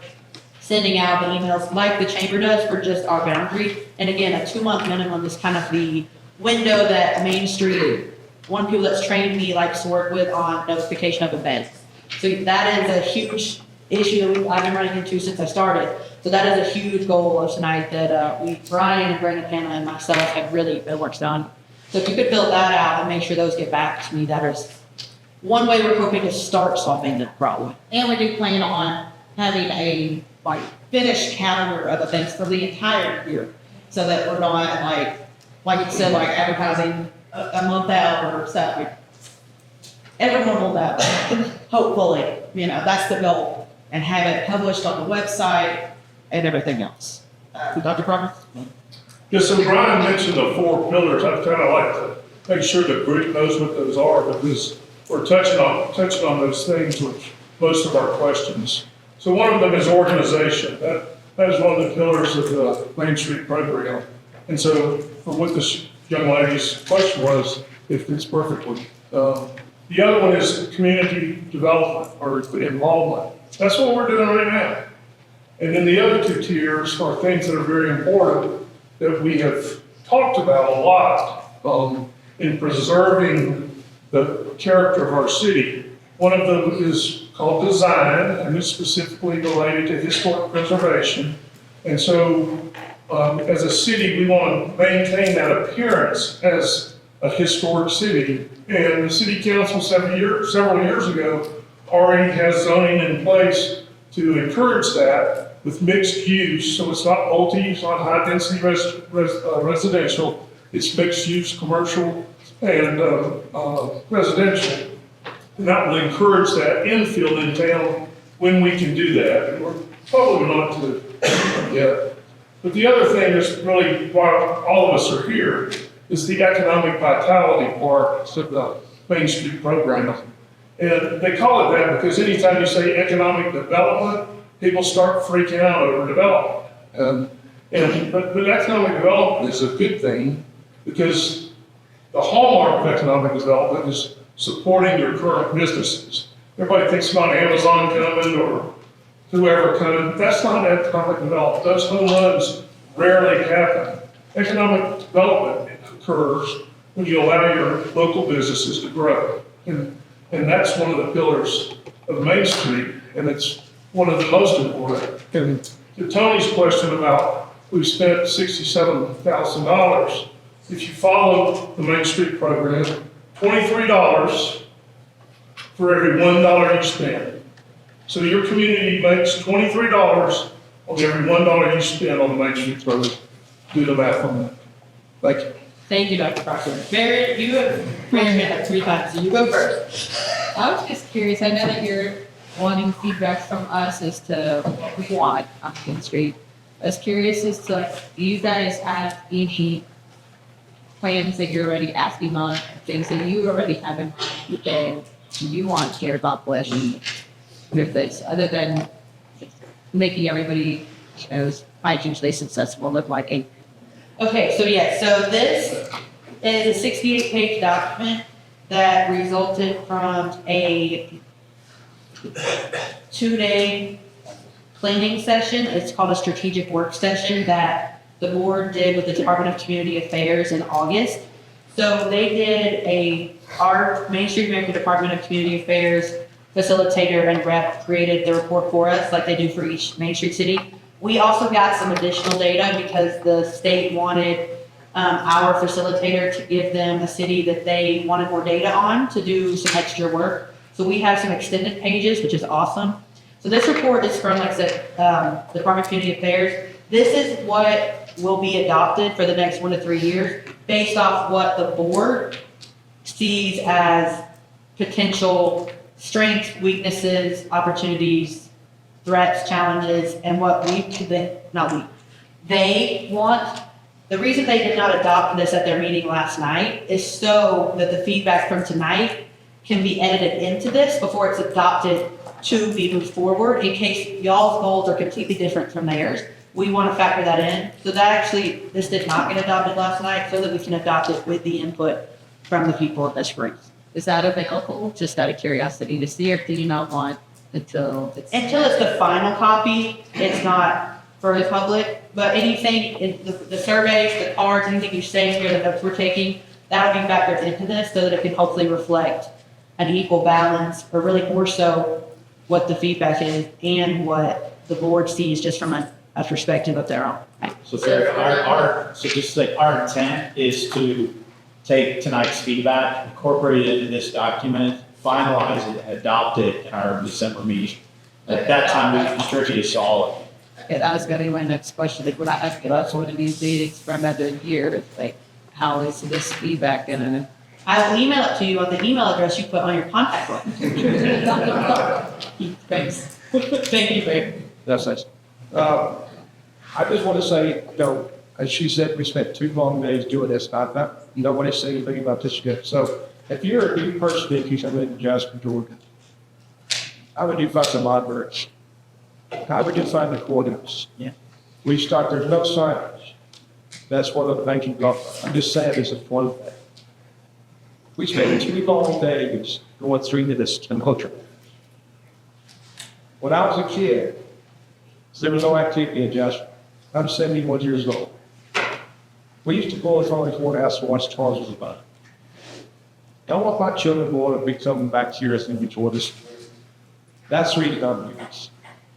sending out the emails like the chamber does for just our boundary. And again, a 2-month minimum is kind of the window that Main Street, one people that's trained me likes to work with on notification of events. So that is a huge issue that I've been running into since I started. So that is a huge goal of tonight that Brian and Brandon Pamela and myself have really worked on. So if you could fill that out and make sure those get back to me, that is one way we're hoping to start solving the problem. And we do plan on having a finished calendar of events for the entire year, so that we're not like you said, like advertising a month out or something. Everyone will know, hopefully, you know, that's the goal, and have it published on the website and everything else. Dr. Promise? Yes, so Brian mentioned the 4 pillars. I'd kind of like to make sure the group knows what those are, because we're touching on those things with most of our questions. So one of them is organization. That is one of the pillars of the Main Street program. And so for what this young lady's question was, it fits perfectly. The other one is community development or involvement. That's what we're doing right now. And then the other 2 tiers are things that are very important that we have talked about a lot in preserving the character of our city. One of them is called design, and it's specifically related to historic preservation. And so as a city, we want to maintain that appearance as a historic city. And the city council several years ago already has zoning in place to encourage that with mixed use. So it's not it's not high density residential, it's mixed use commercial and residential. And that will encourage that infill in town when we can do that. And we're probably not to yet. But the other thing is really why all of us are here is the economic vitality part of the Main Street program. And they call it that because anytime you say economic development, people start freaking out over development. But economic development is a good thing because the hallmark of economic development is supporting your current businesses. Everybody thinks about Amazon coming or whoever coming. That's not economic development. Those home runs rarely happen. Economic development occurs when you allow your local businesses to grow. And that's one of the pillars of Main Street, and it's one of the most important. And to Tony's question about, we spent $67,000. If you follow the Main Street program, $23 for every $1 you spend. So your community makes $23 on every $1 you spend on the Main Street program. Do the math on that. Thank you. Thank you, Dr. Proctor. Mary, you have raised your hand 3 times, so you go first. I was just curious, I know that you're wanting feedback from us as to what on Main Street. I was curious as to, like, do you guys have any plans that you're already asking on, things that you already haven't, that you want to hear about with this, other than making everybody, financially successful look like a. Okay, so this is a 68-page document that resulted from a 2-day planning session. It's called a strategic work session that the board did with the Department of Community Affairs in August. So they did our Main Street American Department of Community Affairs facilitator and rep created the report for us, like they do for each Main Street city. We also got some additional data because the state wanted our facilitator to give them a city that they wanted more data on to do some extra work. So we have some extended pages, which is awesome. So this report is from, like I said, the Department of Community Affairs. This is what will be adopted for the next 1 to 3 years based off what the board sees as potential strengths, weaknesses, opportunities, threats, challenges, and what they want. The reason they did not adopt this at their meeting last night is so that the feedback from tonight can be edited into this before it's adopted to be moved forward, in case y'all's goals are completely different from theirs. We want to factor that in. So this did not get adopted last night, so that we can adopt it with the input from the people of this spring. Is that available? Just out of curiosity to see, or do you not want until it's the final copy, it's not for the public, but anything, the surveys, the cards, anything you say here, the notes we're taking, that'll be factored into this so that it can hopefully reflect an equal balance, or really more so what the feedback is and what the board sees just from a perspective of their own. So our intent is to take tonight's feedback, incorporate it into this document, finalize it, adopt it in our December meeting. At that time, we can distribute it to all of you. Okay, that was gonna be my next question, like, when I ask about one of these meetings from other years, like, how is this feedback gonna? I will email it to you on the email address you put on your contact form. Thanks. Thank you, Mayor. That's nice. I just want to say, as she said, we spent 2 long days doing this. Nobody said anything about this yet. So if you're a new person that you come into Jasper, Georgia, how would you find the libraries? How would you find the coordinates? Yeah. There's no signage. That's one of the things you got. I'm just saying this is one thing. We spent 2 long days going through this culture. When I was a kid, there was no activity in Jasper. I'm 71 years old. We used to go as far as courthouse to watch cars was about. I want my children to want to be coming back here as we toward this. That's reading our news.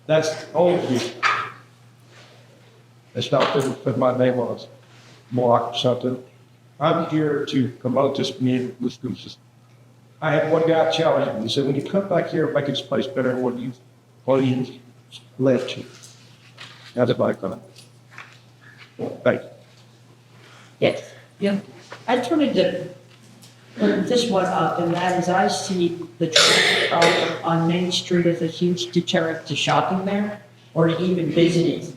That's old news. It's not to put my name on it, block or something. I'm here to promote this community with schools. I had one guy challenge me. He said, when you come back here, make this place better than what you left to. That's my comment. Thank you. Yes. Yeah. I just wanted to bring this one up, and that is I see the traffic problem on Main Street as a huge deterrent to shopping there or to even visiting.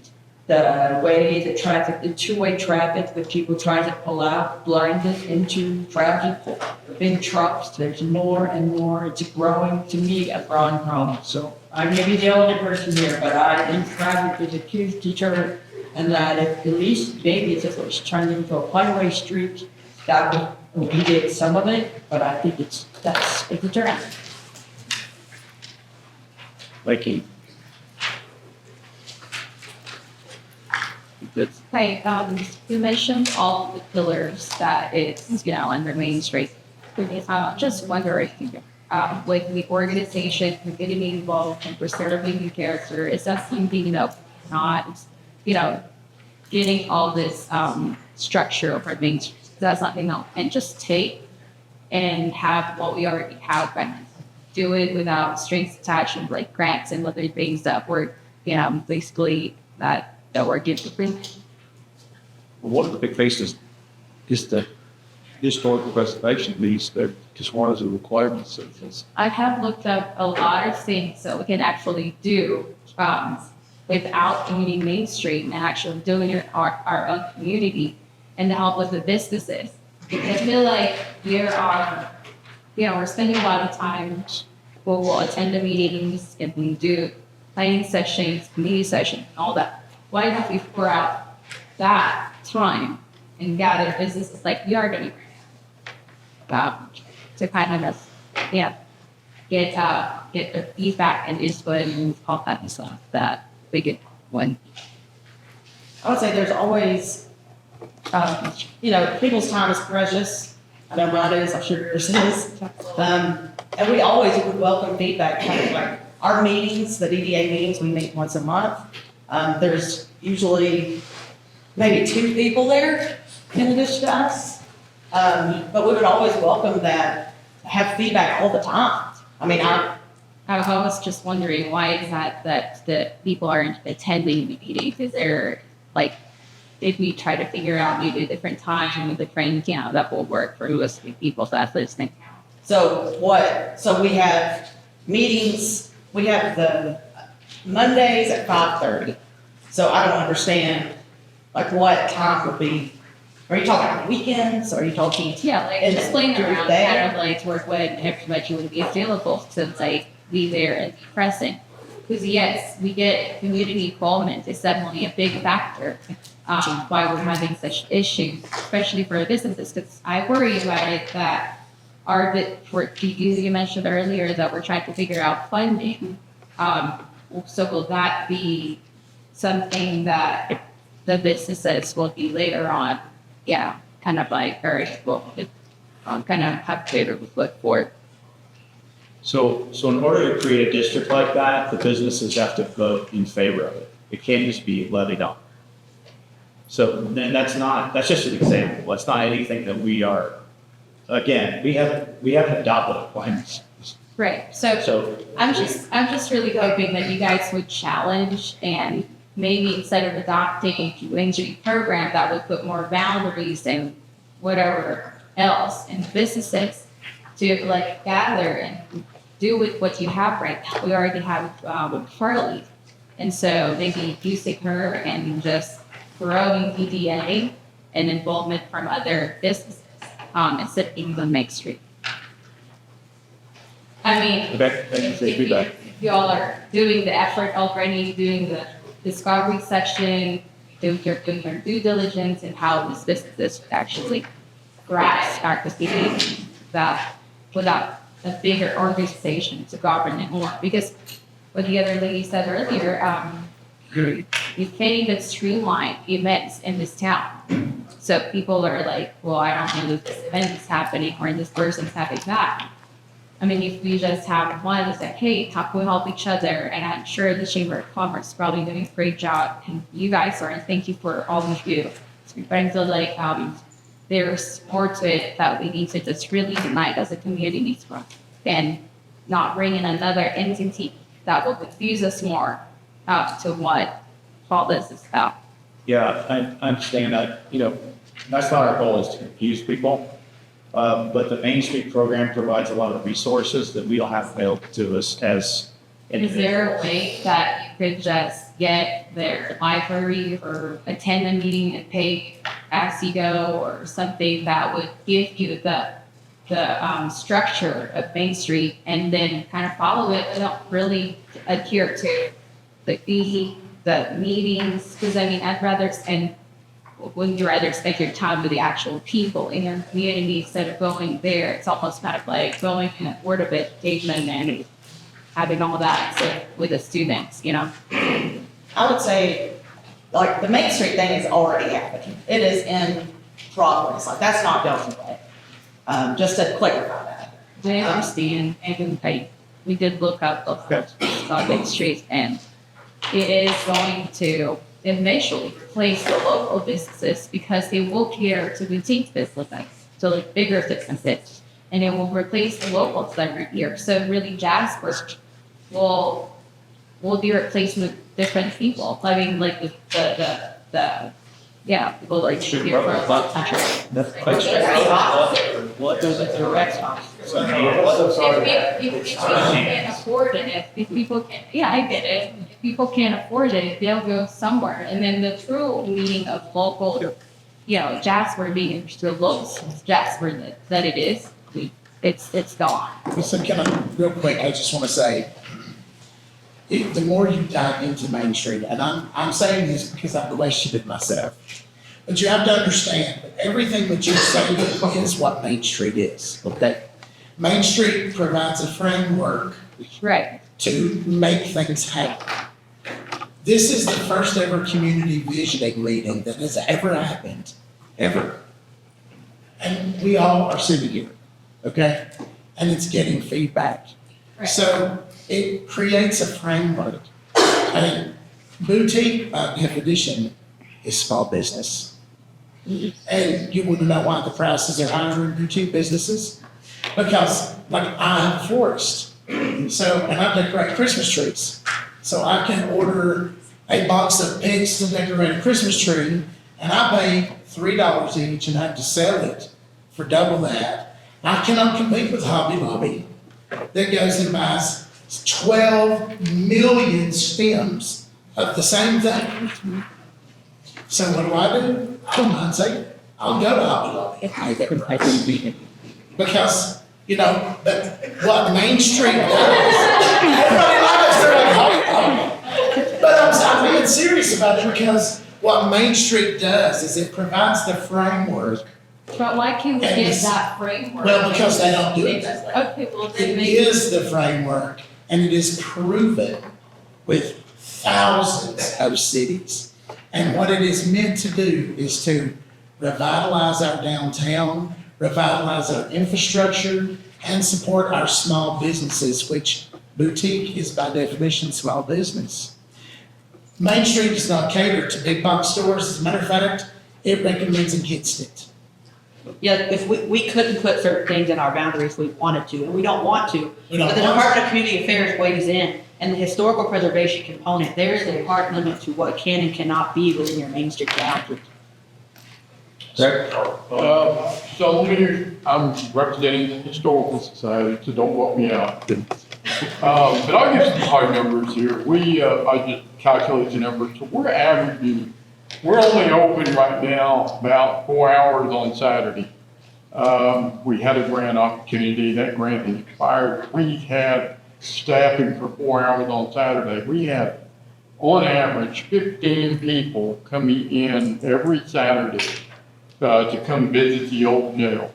The way the traffic, the 2-way traffic that people trying to pull out, blinded into traffic, big trucks, there's more and more. It's growing, to me, a growing problem. So I may be the only person here, but I think traffic is a huge deterrent, and that if at least maybe if it was turned into a one-way street, that would alleviate some of it, but I think that's a deterrent. Thank you. Hey, you mentioned all the pillars that it's, under Main Street. Just wondering, with the organization, for getting involved and preserving the character. It's just something, not, getting all this, structure for things. That's something else. And just take and have what we already have, but do it without strings attached and like grants and other things that we're, basically that we're giving. One of the big faces is the historical preservation needs, they're just one of the requirements of this. I have looked up a lot of things that we can actually do without owning Main Street and actually doing it our own community and to help with the businesses. I feel like we're spending a lot of time, we'll attend the meetings and we do planning sessions, committee sessions, all that. Why don't we pour out that time and gather businesses like we are doing to kind of get the feedback and input and all that and stuff that we get one. I would say there's always, people's time is precious. I know mine is, I'm sure yours is. And we always would welcome feedback, kind of like our meetings, the DDA meetings, we meet once a month. There's usually maybe 2 people there in addition to us. But we would always welcome that, have feedback all the time. I mean, I was just wondering why is that the people aren't attending the meeting? Because they're like, if we try to figure out maybe different times and different, that will work for us people that's listening. So we have meetings, we have the Mondays at 5:30. So I don't understand, like, what time would be, are you talking about weekends, or are you talking? Yeah, like, just playing around, kind of like, towards when everybody would be available to, like, be there and present. Because yes, we get community involvement is definitely a big factor why we're having such issues, especially for businesses. Because I worry about it that you mentioned earlier that we're trying to figure out funding. So will that be something that the businesses will be later on? Yeah, kind of like, or kind of have to look for. So in order to create a district like that, the businesses have to vote in favor of it. It can't just be levied on. So then that's just an example. That's not anything that we are, again, we haven't adopted a plan. Right. So I'm just really hoping that you guys would challenge and maybe instead of adopting a Main program that would put more boundaries and whatever else in businesses to like gather and do with what you have right now. We already have Farley. And so maybe using her and just growing DDA and involvement from other businesses instead of being on Main Street. I mean, if y'all are doing the effort already, doing the discovery section, doing your due diligence and how these businesses would actually grasp our proceedings that without a bigger organization to govern it more. Because what the other lady said earlier, you can't even streamline events in this town. So people are like, well, I don't know if this event is happening or this person's having that. I mean, if we just have one that's like, hey, how can we help each other? And I'm sure the Chamber of Commerce is probably doing a great job. And you guys are, and thank you for all of you. But I feel like there's more to it that we need to just really unite as a community from and not bring in another entity that will confuse us more to what all this is about. Yeah, I understand that. That's not our goal, is to confuse people. But the Main Street program provides a lot of resources that we don't have available to us as individuals. Is there a way that you could just get their library or attend a meeting and pay as you go, or something that would give you the structure of Main Street and then kind of follow it without really adhere to the meetings? Because I mean, wouldn't you rather spend your time with the actual people in your community instead of going there? It's almost kind of like going in a Board of Education and having all that with the students, I would say, like, the Main Street thing is already happening. It is in progress. Like, that's not going away. Just to clarify that. I understand, and we did look up on Main Street, and it is going to eventually replace the local businesses because they will cater to boutique businesses, so the bigger businesses, and it will replace the locals every year. So really, Jasper will be replaced with different people. I mean, like yeah, people like here from the country. What does it direct on? If people can't afford it, if people can't, yeah, I get it. If people can't afford it, they'll go somewhere. And then the true meaning of local, Jasper being the locals Jasper that it is, it's gone. Listen, real quick, I just want to say, the more you dive into Main Street, and I'm saying this because I've questioned it myself, but you have to understand that everything that you say is what Main Street is. Okay? Main Street provides a framework Right. to make things happen. This is the first ever community visioning meeting that has ever happened, ever. And we all are sitting here, okay? And it's getting feedback. So it creates a framework. I mean, boutique, by definition, is small business. And you want to know why the prices are higher in boutique businesses? Because, like, I have a florist. So, and I decorate Christmas trees. So I can order a box of pigs to decorate a Christmas tree, and I pay $3 each and have to sell it for double that. I cannot compete with Hobby Lobby that goes and buys 12 million stems of the same thing. So what do? I don't mind saying it. I'll go to Hobby Lobby. Because, what Main Street does, everybody likes their Hobby Lobby. But I'm being serious about it because what Main Street does is it provides the framework. But why can't we get that framework? Well, because they don't do it that way. Okay, well, then It maybe. is the framework, and it is proven with thousands of cities. And what it is meant to do is to revitalize our downtown, revitalize our infrastructure, and support our small businesses, which boutique is by definition small business. Main Street does not cater to big box stores. As a matter of fact, it recommends against it. Yeah, if we couldn't put certain things in our boundaries, we wanted to, and we don't want to. We don't But the want to. Department of Community Affairs weighs in, and the historical preservation component, there is a hard limit to what can and cannot be within your Main Street boundaries. So I'm representing the Historical Society, so don't walk me out. But I'll give some hard numbers here. I just calculated the numbers. So we're only open right now about 4 hours on Saturday. We had a grant opportunity, that grant has expired. We had staffing for 4 hours on Saturday. We had, on average, 15 people coming in every Saturday to come visit the old jail.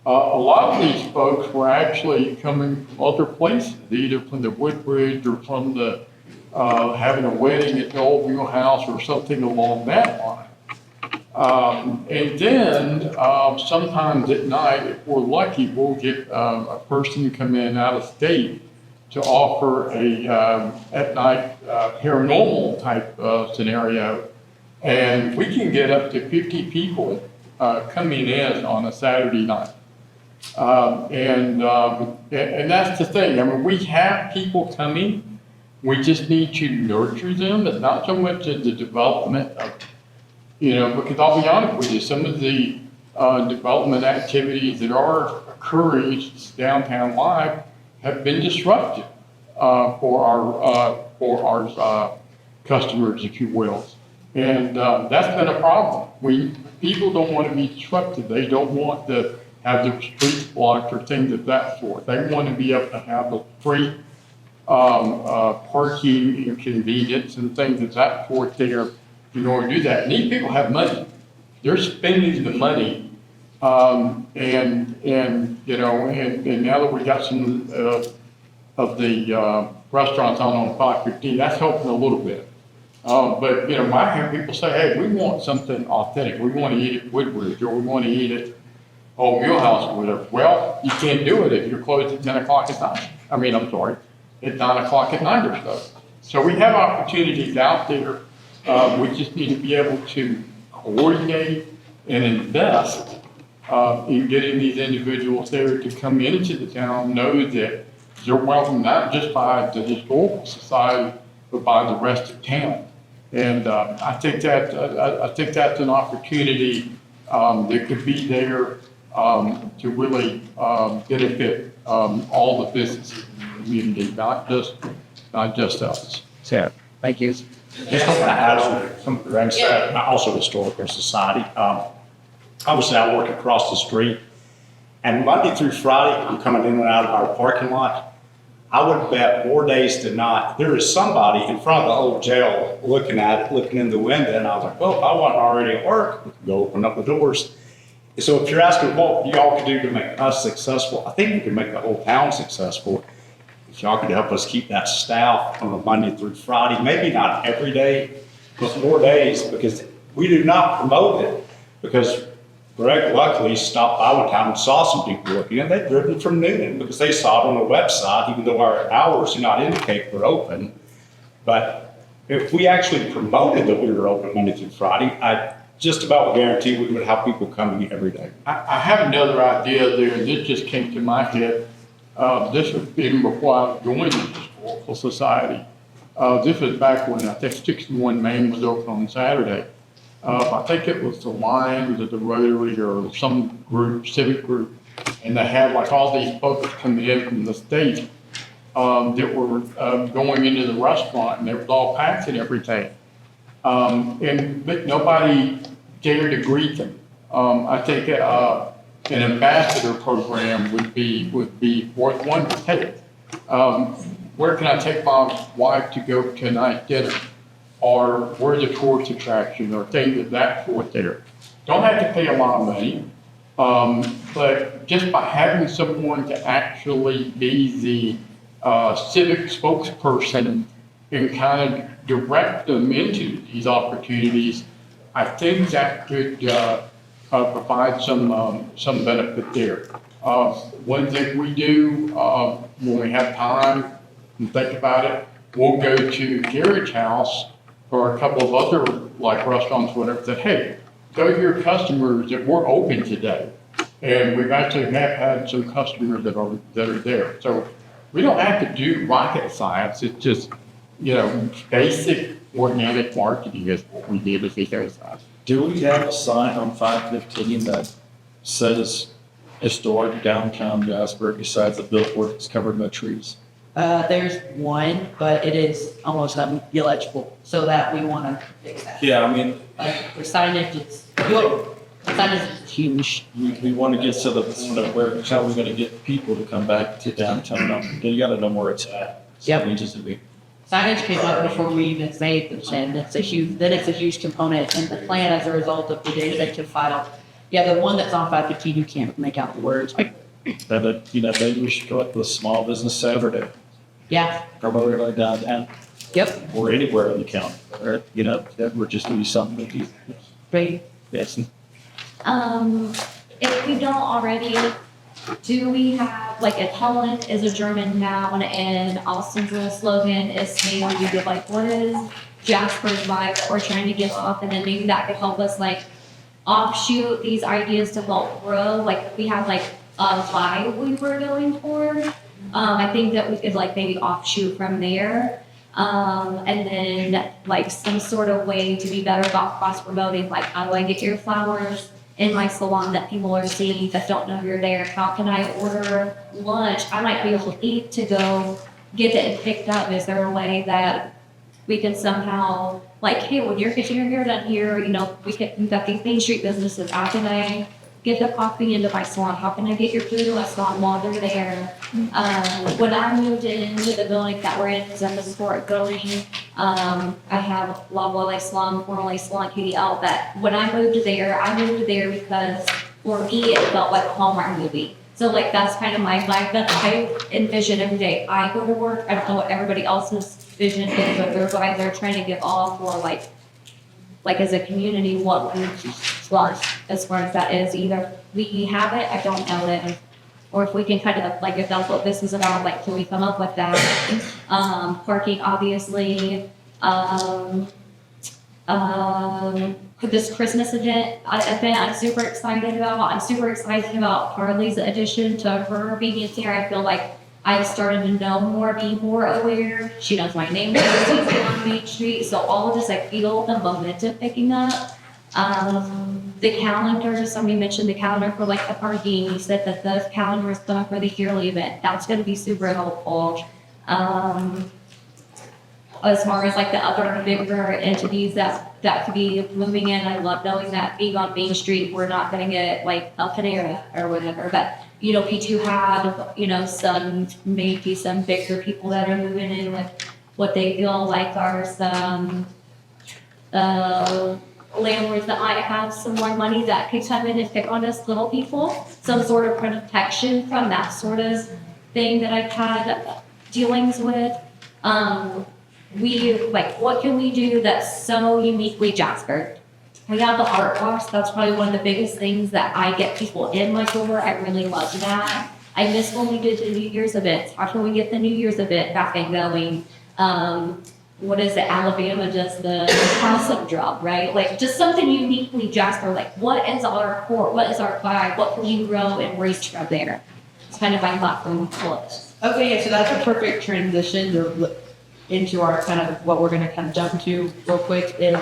A lot of these folks were actually coming from other places, either from the Woodbridge or from the having a wedding at the old Mule House or something along that line. And then sometimes at night, if we're lucky, we'll get a person come in out of state to offer a at night paranormal type scenario. And we can get up to 50 people coming in on a Saturday night. And that's the thing. I mean, we have people coming. We just need to nurture them. It's not so much in the development of, because I'll be honest with you, some of the development activities that are occurring downtown live have been disruptive for our customers, if you will. And that's been a problem. People don't want to be disrupted. They don't want to have their streets blocked or things of that sort. They want to be able to have a free parking and convenience and things of that sort there in order to do that. And these people have money. They're spending the money. And now that we got some of the restaurants on 515, that's helping a little bit. But I have people say, hey, we want something authentic. We want to eat at Woodbridge, or we want to eat at oh, Millhouse or whatever. Well, you can't do it if you're closed at 10 o'clock at night. I mean, I'm sorry, at 9 o'clock at night or so. So we have opportunities out there. We just need to be able to coordinate and invest in getting these individuals there to come into the town, know that they're welcome not just by the historical society, but by the rest of town. And I think that's an opportunity that could be there to really benefit all the businesses in the community, not just us. Sad. Thank you. Just want to add on some Greg said, also Historical Society. I was out working across the street, and Monday through Friday, I'm coming in and out of our parking lot. I would bet more days than not, there is somebody in front of the old jail looking at it, looking in the window, and I was like, well, if I wasn't already at work, we could go open up the doors. So if you're asking what y'all could do to make us successful, I think we can make the whole town successful. If y'all could help us keep that staff on a Monday through Friday, maybe not every day, but more days, because we do not promote it. Because Greg luckily stopped by one time and saw some people looking, and they'd driven from Newton because they saw it on the website, even though our hours do not indicate we're open. But if we actually promoted that we were open Monday through Friday, I just about guarantee we would have people coming every day. I have another idea there, and this just came to my head. This was even before I joined the Historical Society. This was back when I think 61 Main was open on Saturday. I think it was the Lions or the Rotary or some group, civic group, and they had like all these folks coming in from the state that were going into the restaurant, and it was all packed and everything. But nobody dared to greet them. I think an ambassador program would be worth one to take. Where can I take my wife to go to night dinner? Or where's a tourist attraction or things of that sort there. Don't have to pay a lot of money, but just by having someone to actually be the civic spokesperson and kind of direct them into these opportunities, I think that could provide some benefit there. One thing we do when we have time and think about it, we'll go to Carriage House or a couple of other like restaurants, whatever, that, hey, go to your customers that we're open today. And we've actually had some customers that are there. So we don't have to do rocket science. It's just, basic organic marketing is what we need to be there. Do we have a sign on 515 that says historic downtown Jasper besides the billboard that's covered by trees? There's one, but it is almost illegible, so that we want to fix that. Yeah, I mean, Like, the signage, signage is huge. we want to get to the point of where, how we're going to get people to come back to downtown. You got to know where it's at. Yep. Needs to be. Signage came up before we even made the plan. It's a huge component in the plan as a result of the data that you filed. Yeah, the one that's on 515, you can't make out the words. That, maybe we should go up with a small business Saturday. Yeah. Probably like downtown. Yep. Or anywhere in the county. Or, that we're just doing something with these. Great. Yes. If we don't already, do we have, like, if Holland is a German noun and Austin's little slogan is maybe we get like, what is Jasper's vibe that we're trying to give off, and then maybe that could help us like offshoot these ideas to help grow, like we have like a vibe we were going for. I think that we could like maybe offshoot from there. And then like some sort of way to be better about cross promoting, like how do I get your flowers in my salon that people are seeing that don't know you're there? How can I order lunch? I might be able to eat to go get it picked up. Is there a way that we can somehow like, hey, when you're getting your hair done here, we've got these Main Street businesses. How can I get the coffee into my salon? How can I get your food to my salon while they're there? When I moved into the building that we're in, it's a historic building, I have La Voile Salon, formerly Salon QDL, that when I moved there because for me, it felt like a Hallmark movie. So like, that's kind of my vibe that I envision every day. I go to work, I don't know what everybody else's vision is, but their vibe they're trying to give off, or like like as a community, what we want as far as that is. Either we have it, I don't know it, or if we can kind of, like, if that's what this is about, like, can we come up with that? Parking, obviously, this Christmas event, I'm super excited about. I'm super excited about Carly's addition to her being here. I feel like I've started to know more, be more aware. She knows my name on Main Street. So all of this, I feel the momentum picking up. The calendar, somebody mentioned the calendar for like the parking. You said that the calendar is done for the yearly event. That's going to be super helpful. As far as like the other bigger entities that could be moving in, I love knowing that being on Main Street, we're not going to get like a Panera or whatever. But you know, P2 had, you know, maybe some bigger people that are moving in with what they feel like are some landlords that might have some more money that could come in and pick on us little people. Some sort of protection from that sort of thing that I've had dealings with. What can we do that's so uniquely Jasper? We have the art walks. That's probably one of the biggest things that I get people in my door. I really love that. I miss when we did the New Year's events. How can we get the New Year's event back and going? What is it? Alabama does the house-up drop, right? Like just something uniquely Jasper. Like what is our core? What is our vibe? What can we grow and raise from there? It's kind of my thought from close. Okay, yeah, so that's a perfect transition into our kind of what we're gonna kind of jump to real quick is,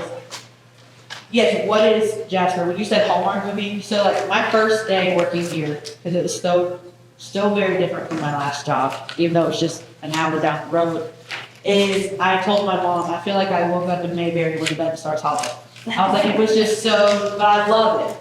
yes, what is Jasper? When you said Hallmark movie, so like my first day working here, because it was still very different from my last job, even though it's just an hour down the road, is I told my mom, I feel like I woke up in Mayberry when the bed starts hopping. I was like, it was just so, but I love it.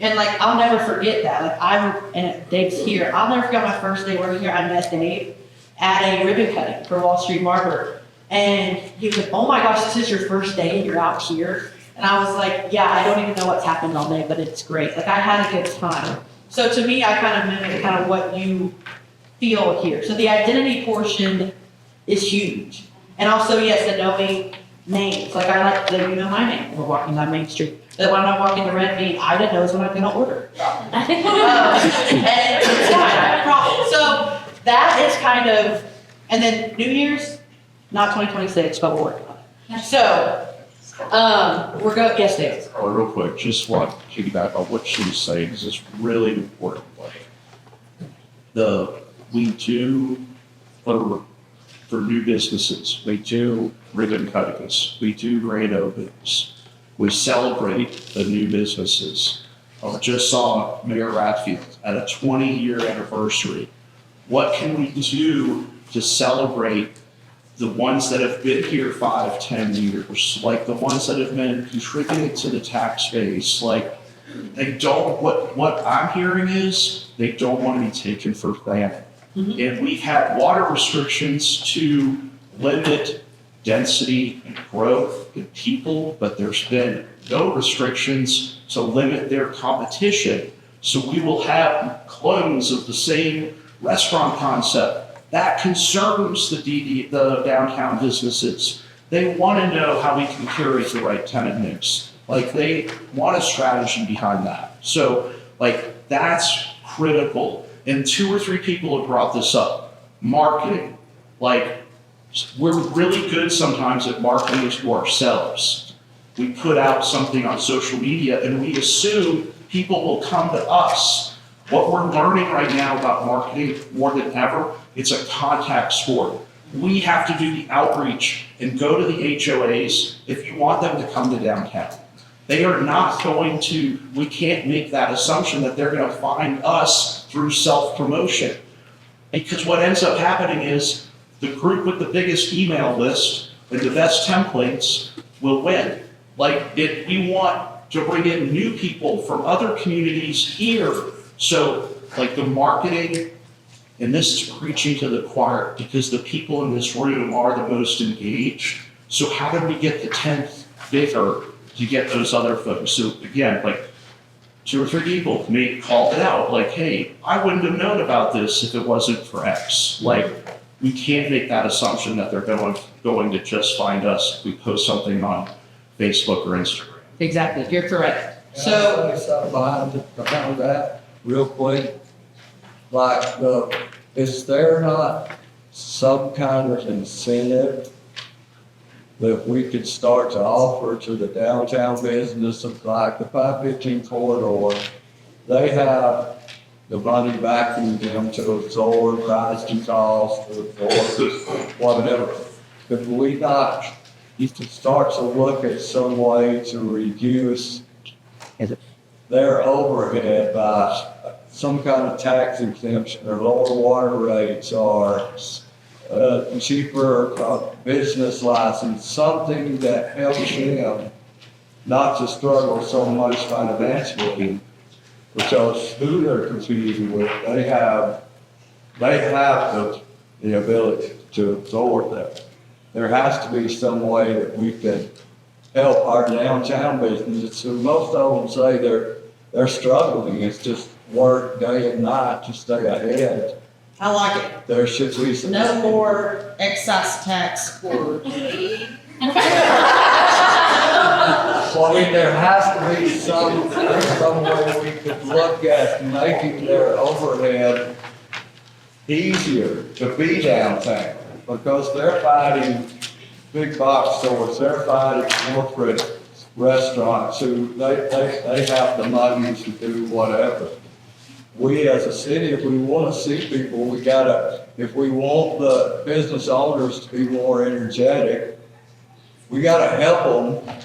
And like, I'll never forget that. Like and Dave's here. I'll never forget my first day working here. I met Dave at a ribbon cutting for Wall Street Barber. And he was like, oh my gosh, this is your first day and you're out here. And I was like, yeah, I don't even know what's happened all day, but it's great. Like I had a good time. So to me, I kind of mimic kind of what you feel here. So the identity portion is huge. And also, yes, the knowing names. Like I like that you know my name. We're walking down Main Street. That when I'm walking the red bean, Ida knows what I'm going to order. And it's fine, I have a problem. So that is kind of, and then New Year's, not 2026, but we're working on it. So, we're going, yes, Dave. Oh, real quick, just want to piggyback on what she was saying, because it's really important. We do, for new businesses, we do ribbon cuttings, we do grand openings, we celebrate the new businesses. I just saw Mayor Radfield at a 20-year anniversary. What can we do to celebrate the ones that have been here 5, 10 years, like the ones that have been contributing to the tax base, like they don't, what I'm hearing is they don't want to be taken for granted. Mm-hmm. And we've had water restrictions to limit density and growth in people, but there's been no restrictions to limit their competition. So we will have clones of the same restaurant concept. That concerns the downtown businesses. They want to know how we can curate the right tenant mix. Like they want a strategy behind that. So like that's critical. And 2 or 3 people have brought this up. Marketing. Like we're really good sometimes at marketing to ourselves. We put out something on social media and we assume people will come to us. What we're learning right now about marketing more than ever, it's a contact sport. We have to do the outreach and go to the HOAs if you want them to come to downtown. They are not going to, we can't make that assumption that they're going to find us through self-promotion. Because what ends up happening is the group with the biggest email list and the best templates will win. Like we want to bring in new people from other communities here. So like the marketing, and this is preaching to the choir because the people in this room are the most engaged. So how do we get the 10th bigger to get those other folks? So again, like 2 or 3 people may call it out, like, hey, I wouldn't have known about this if it wasn't for X. Like, we can't make that assumption that they're going to just find us if we post something on Facebook or Instagram. Exactly, you're correct. So, So, something behind that, real quick. Like, is there not some kind of incentive that we could start to offer to the downtown businesses, like the 515 corridor? They have the money backing them to absorb rising costs, to absorb whatever. Could we not, you could start to look at some way to reduce their overhead by some kind of tax exemption or lower water rates or cheaper business license, something that helps them not to struggle so much financially, because who they're competing with, they have the ability to absorb that. There has to be some way that we can help our downtown businesses. So most of them say they're struggling. It's just work day and night to stay ahead. I like it. There should be some. No more excise tax for. Well, I mean, there has to be some way we could look at making their overhead easier to be downtown, because they're fighting big box stores, they're fighting corporate restaurants who they have the money to do whatever. We as a city, if we want to see people, we gotta, if we want the business owners to be more energetic, we gotta help them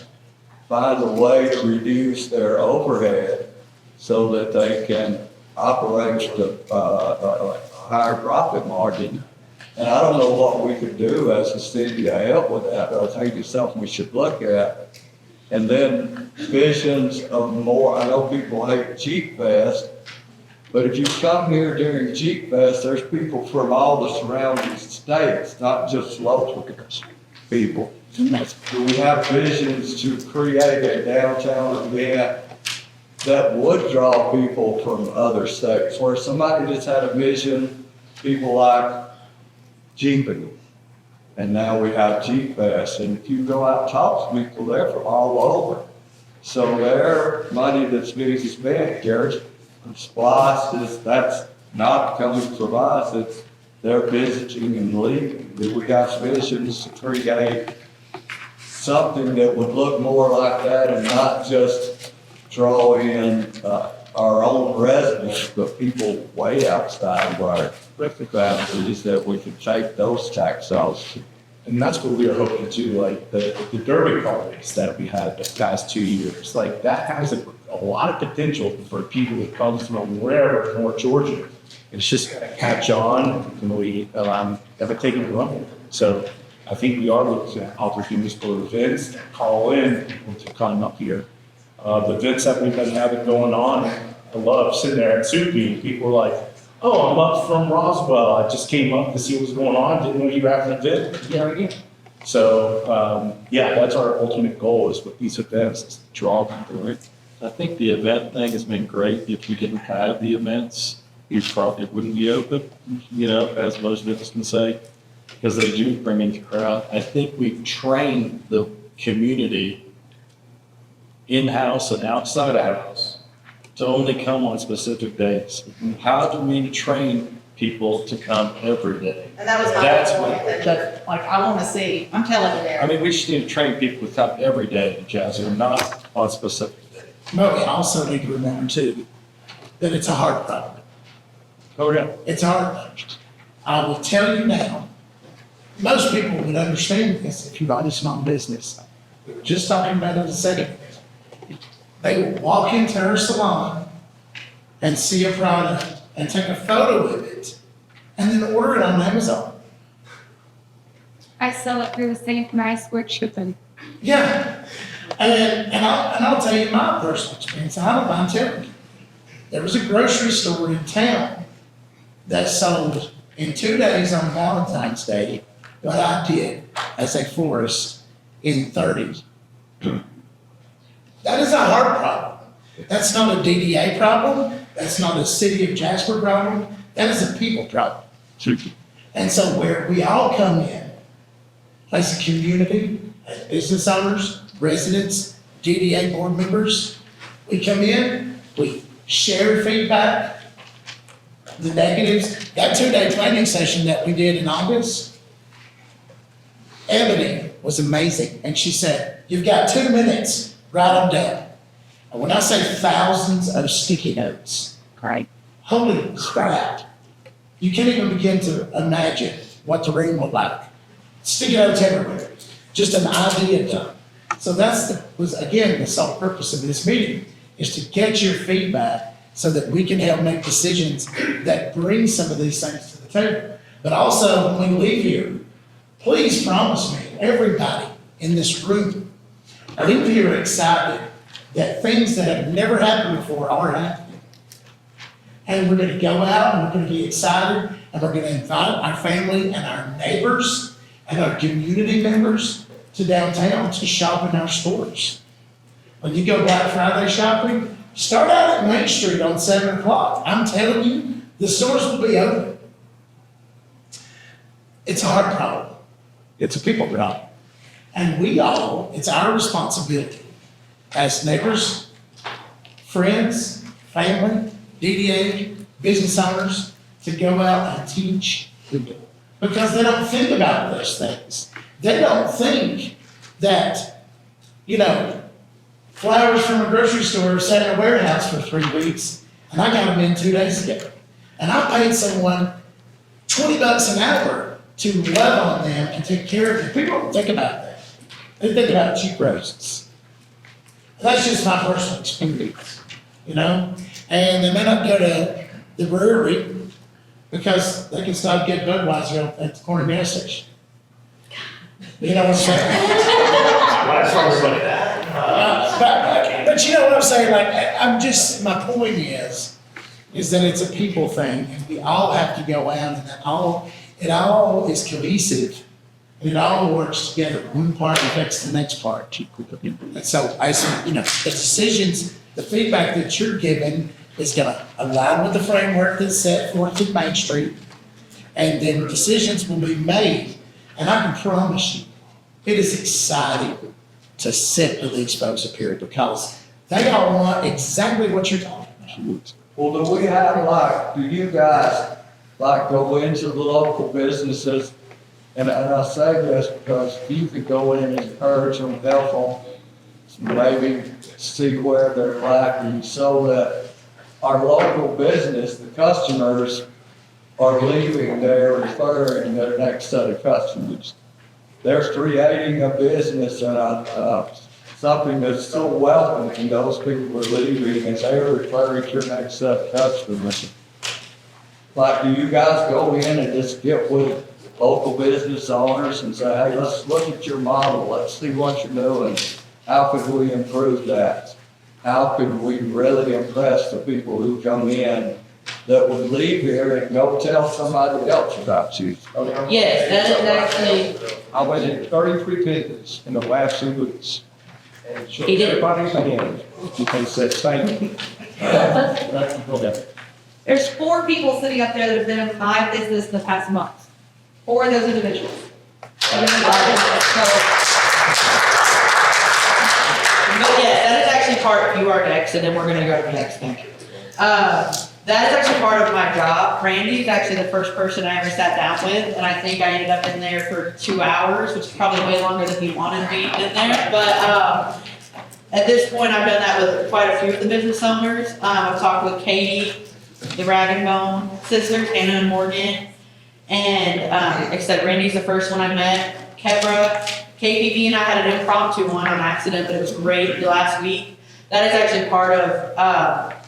find a way to reduce their overhead so that they can operate a higher profit margin. And I don't know what we could do as a city to help with that, but I think it's something we should look at. And then visions of more, I know people hate Jeep Fest, but if you come here during Jeep Fest, there's people from all the surrounding states, not just local people. Do we have visions to create a downtown event that would draw people from other states, where somebody just had a vision, people like Jeeping, and now we have Jeep Fest, and if you go out and talk to people, they're from all over. So their money that's being spent, Jared, Splice, that's not coming from us, it's they're visiting and leaving. Do we have visions to create something that would look more like that and not just draw in our own residents, but people way outside of our boundaries, that we could take those tax dollars? And that's what we were hoping to do, like the Derby car race that we had the past 2 years. Like that has a lot of potential for people that come from wherever, North Georgia. It's just gonna catch on, and we haven't taken it up. So I think we are looking at opportunities for events that call in people to come up here. The events that we've been having going on, I love sitting there at Soupy, people are like, oh, I'm up from Roswell, I just came up to see what's going on, didn't know you were having an event. Yeah, again. So, yeah, that's our ultimate goal is with these events, is to draw people in. I think the event thing has been great. If we didn't have the events, you probably wouldn't be open, as most businesses can say, because they do bring in the crowd. I think we've trained the community in-house and outside of house to only come on specific days. How do we train people to come every day? And that was That's my what- point, that, like, I wanna see, I'm telling you there. I mean, we just need to train people to come every day in Jasper, not on specific days. But we also need to remember too, that it's a hard problem. Oh, yeah. It's a hard one. I will tell you now, most people would understand this if you run a small business. We were just talking about it a second ago. They will walk into her salon and see a product and take a photo of it and then order it on Amazon. I sell it through the same nice word shipping. Yeah, and I'll tell you my personal experience. I don't mind telling you. There was a grocery store in town that sold in 2 days on Valentine's Day what I did as a florist in 30s. That is a hard problem. That's not a DDA problem. That's not a City of Jasper problem. That is a people problem. And so where we all come in, as a community, as business owners, residents, DDA board members. We come in, we share feedback, the negatives. That 2-day training session that we did in August, Ebony was amazing. And she said, you've got 2 minutes, write them down. And when I say thousands of sticky notes, Right. holy crap. You can't even begin to imagine what the room looked like. Sticky notes everywhere, just an idea done. So was again, the sole purpose of this meeting, is to get your feedback so that we can help make decisions that bring some of these things to the table. But also, when we leave here, please promise me, everybody in this room, leave here excited that things that have never happened before are happening. And we're gonna go out and we're gonna be excited and we're gonna invite our family and our neighbors and our community members to downtown to shop in our stores. When you go Black Friday shopping, start out at Main Street on 7 o'clock. I'm telling you, the stores will be open. It's a hard problem. It's a people problem. And it's our responsibility as neighbors, friends, family, DDA, business owners, to go out and teach people. Because they don't think about those things. They don't think that, flowers from a grocery store sat in a warehouse for 3 weeks, and I got them in 2 days ago. And I paid someone $20 an hour to love on them and take care of them. People don't think about that. They think about cheap roses. That's just my personal experience, And they may not go to the brewery because they can stop getting Budweiser at the corner gas station. You know what I'm saying? But you know what I'm saying? My point is that it's a people thing, and we all have to go out, and it all is cohesive. It all works together. One part affects the next part. And so, the decisions, the feedback that you're giving is going to align with the framework that's set forth in Main Street, and then decisions will be made. And I can promise you, it is exciting to sit with these folks up here because they all want exactly what you're talking about. Well, do you guys go into the local businesses? And I say this because you could go in and encourage them, help them, maybe see where they're lacking so that our local business, the customers are leaving there referring their next set of customers. They're creating a business and something that's so welcoming, those people are leaving and they're referring to your next set of customers. Do you guys go in and just get with local business owners and say, hey, let's look at your model, let's see what you're doing. How can we improve that? How can we really impress the people who come in that would leave here and go tell somebody else about you? Yes, that is actually. I went in 33 business in the last 2 weeks. He did. Everybody's hand. You can say thank you. There's 4 people sitting up there that have been in my business in the past month. 4 of those individuals. But yeah, that is actually part, you are next, and then we're gonna go to the next thing. That is actually part of my job. Randy's actually the first person I ever sat down with, and I think I ended up in there for 2 hours, which is probably way longer than he wanted me in there. But at this point, I've done that with quite a few of the business owners. I've talked with Katie, the Rag and Bone sisters, Anna and Morgan. And like I said, Randy's the first one I met. Kebra, KPV and I had an impromptu one on accident, but it was great last week. That is actually part of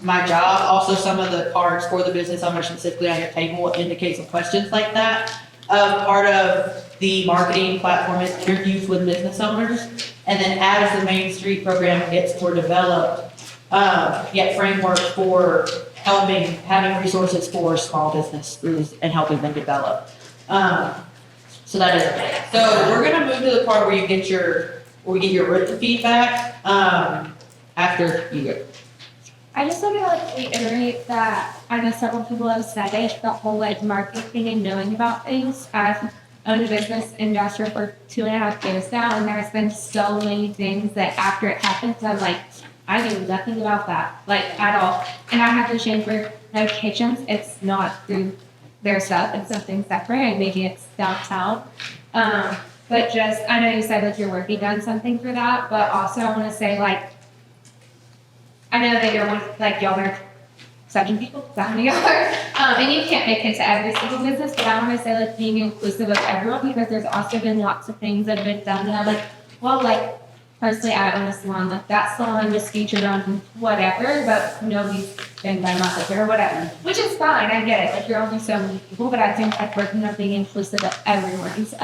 my job. Also, some of the cards for the business owner specifically on your table indicate some questions like that. Part of the marketing platform is interviews with business owners. And then as the Main Street program gets more developed, framework for having resources for small businesses and helping them develop. So that is it. So we're gonna move to the part where we get your written feedback, after you go. I just want to reiterate that I know several people have said it, the whole marketing and knowing about things. owned a business in Jasper for 2.5 years now, and there's been so many things that after it happens, I'm like, I knew nothing about that, like at all. And I have the chamber notifications. It's not through their stuff. It's something separate, and maybe it's downtown. But just, I know you said that you're working on something for that, but also I want to say, like, I know that you're like, y'all are 7 people, that many y'all are, and you can't make it to every single business, but I want to say, like, being inclusive of everyone, because there's also been lots of things that have been done that I'm like, well, like, personally, I own a salon, like, that salon was featured on whatever, but nobody's been by my or whatever, which is fine, I get it, like, you're only so many people, but I think like working on being inclusive of everyone's,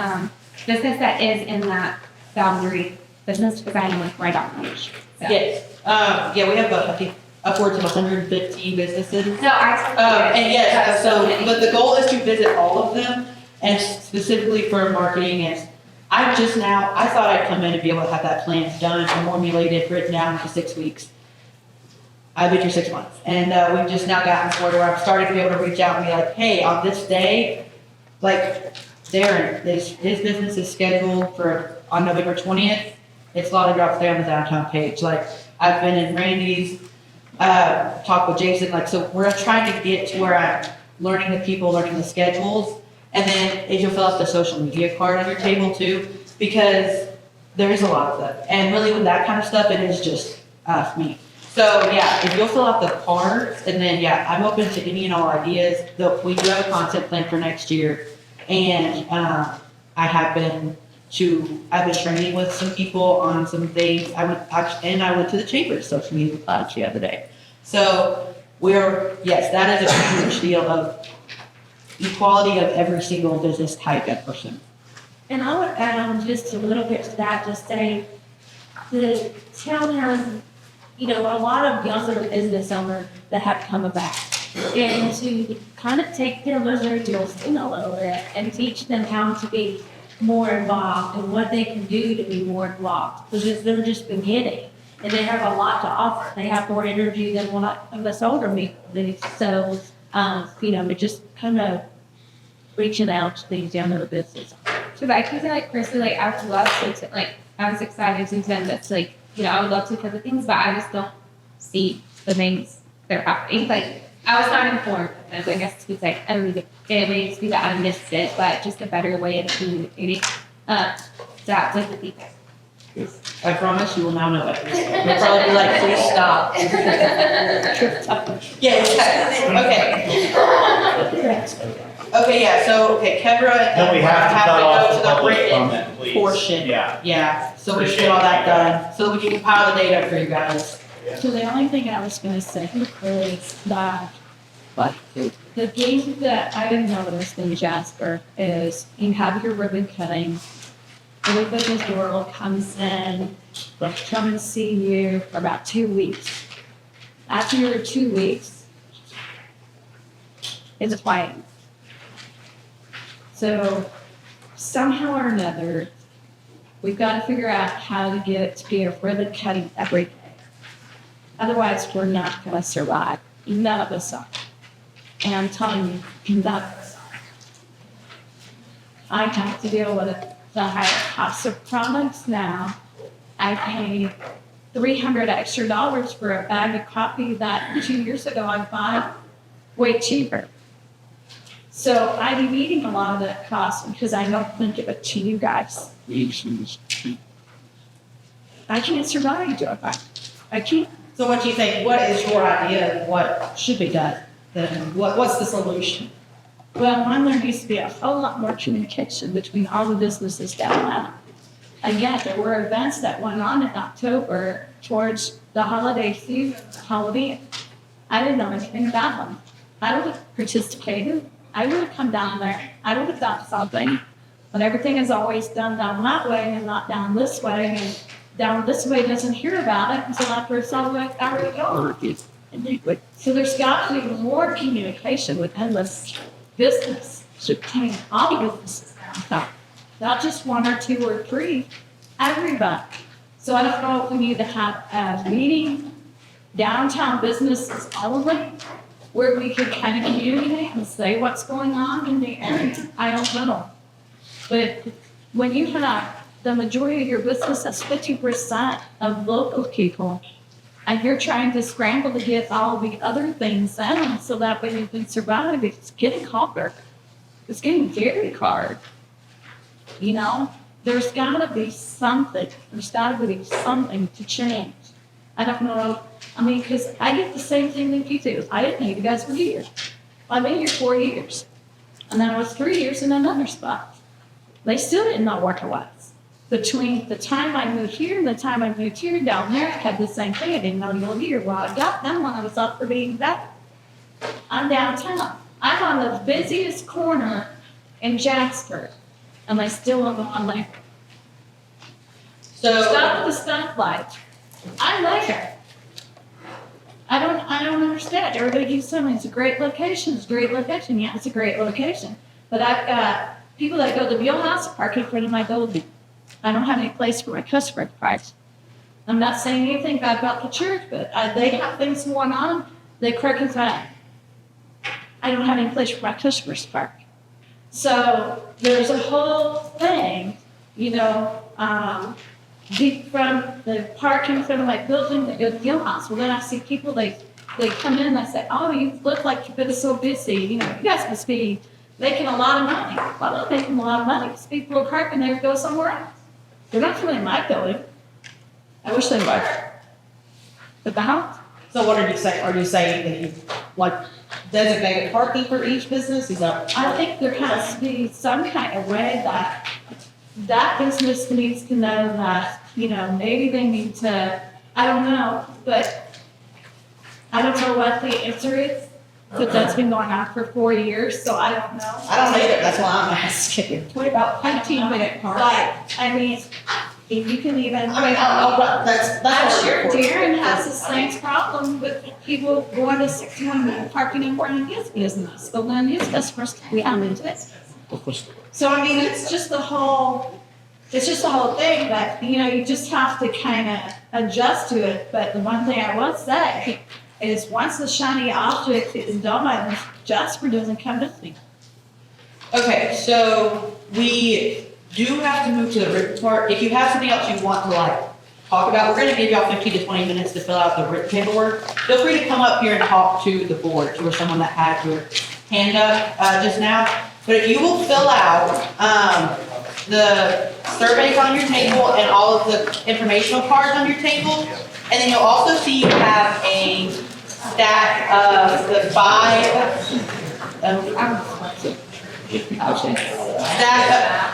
business that is in that boundary business, because I'm like right on the edge. So. Yes, yeah, we have, I think, upwards of 150 businesses. No, and yes, so, but the goal is to visit all of them, and specifically for marketing, and I thought I'd come in and be able to have that plan done, formulated, written down for 6 weeks. I've been here 6 months, and we've just now gotten to the point where I'm starting to be able to reach out and be like, hey, on this day, like, Darren, his business is scheduled on November 20th. It's slotted drops there on the downtown page. Like, I've been in Randy's, talked with Jason, like, so we're trying to get to where I'm learning the people, learning the schedules, and then you'll fill out the social media card on your table too, because there's a lot of them. And really with that kind of stuff, it is just me. So yeah, if you'll fill out the cards, and then yeah, I'm open to any and all ideas. We do have a content plan for next year, and I've been training with some people on some things. I went to the chamber's social media class the other day. So that is a huge deal of equality of every single business type and person. And I would add on just a little bit to that, just saying the town has, a lot of younger business owners that have come back. And to kind of take their deals in a little bit and teach them how to be more involved and what they can do to be more involved. Because they're just beginning and they have a lot to offer. They have more energy than what of us older people do. So, we're just kind of reaching out to these younger businesses. So I feel like personally, I would love to, I was excited to attend this, I would love to cover things, but I just don't see the things that are happening. Like, I was not informed, as I guess you could say, it may be that I missed it, but just a better way of communicating that with the people. I promise you will now know it. You'll probably be like, please stop. Yeah, okay, yeah, so, Kevra, Then we have to cut off go the to the public written comment, please. portion. Yeah. So we should get all that done, so we can compile the data for you guys. So the only thing I was going to say is that the game that I didn't notice in Jasper is you have your ribbon cutting. Everybody's world comes in, they'll come and see you for about 2 weeks. After your 2 weeks, it's quiet. So somehow or another, we've got to figure out how to get it to be a ribbon cutting every day. Otherwise, we're not going to survive. None of us are. And I'm telling you, none of us are. I have to deal with the higher cost of products now. I pay $300 extra for a bag of coffee that 2 years ago I bought way cheaper. So I'm eating a lot of that cost because I don't think of it to you guys. I can't survive doing that. I can't. So what do you think, what is your idea of what should be done? Then what's the solution? Well, there needs to be a whole lot more communication between all the businesses down there. And yet, there were events that went on in October towards the holiday season, Halloween. I didn't know anything about them. I would have participated. I would have come down there. I would have done something. But everything is always done down that way and not down this way. And down this way doesn't hear about it until after it's all already over. So there's got to be more communication with endless business. Between all businesses downtown. Not just 1 or 2 or 3, everybody. So I don't know if we need to have a meeting, downtown businesses only, where we can kind of communicate and say what's going on in the area. I don't know. But when you have the majority of your business, that's 50% of local people, and you're trying to scramble to get all the other things in so that way you can survive, it's getting harder. It's getting very hard. You know, there's gotta be something. There's gotta be something to change. I don't know. I mean, because I get the same thing that you do. I didn't know you guys were here. I've been here 4 years. And then I was 3 years in another spot. They still didn't know what it was. Between the time I moved here and the time I moved here down there, I had the same thing. I didn't know you were here. Well, I got them when I was up for being back. I'm downtown. I'm on the busiest corner in Jasper. And they still have on there. So, Stop the stoplight. I'm there. I don't understand. Everybody keeps telling me it's a great location. It's a great location. Yeah, it's a great location. But I've got people that go to the Wheelhouse park in front of my building. I don't have any place for my customer to park. I'm not saying anything bad about the church, but they have things going on. They correct me fine. I don't have any place for my customers to park. So there's a whole thing, you know, deep from the park in front of my building that go to the Wheelhouse. Well, then I see people, they come in and I say, oh, you look like you've been so busy. You know, you guys must be making a lot of money. Well, I'm not making a lot of money because people are parking there to go somewhere else. They're not coming in my building. I wish they would. But the house. so what are you saying? Are you saying that you, like, designated parking for each business? Is that? I think there has to be some kind of way that that business needs to know that, you know, maybe they need to, I don't know, but I don't know what the answer is. But that's been going on for 4 years, so I don't know. I don't either, that's why I'm asking. What about 15-minute park? Like, I mean, if you can even. I mean, but that's I'm sure what we're here Darren for. has the same problem with people going to 61-minute parking and running his business, but when his customers, we have into it. So I mean, it's just the whole thing that, you know, you just have to kind of adjust to it. But the one thing I will say is once the shiny object is done, Jasper doesn't come with me. Okay, so we do have to move to the written part. If you have something else you want to like talk about, we're gonna give y'all 15 to 20 minutes to fill out the written paperwork. Feel free to come up here and talk to the board, or someone that had your hand up just now. But if you will fill out the surveys on your table and all of the informational cards on your table, and then you'll also see you have a stack of the 5,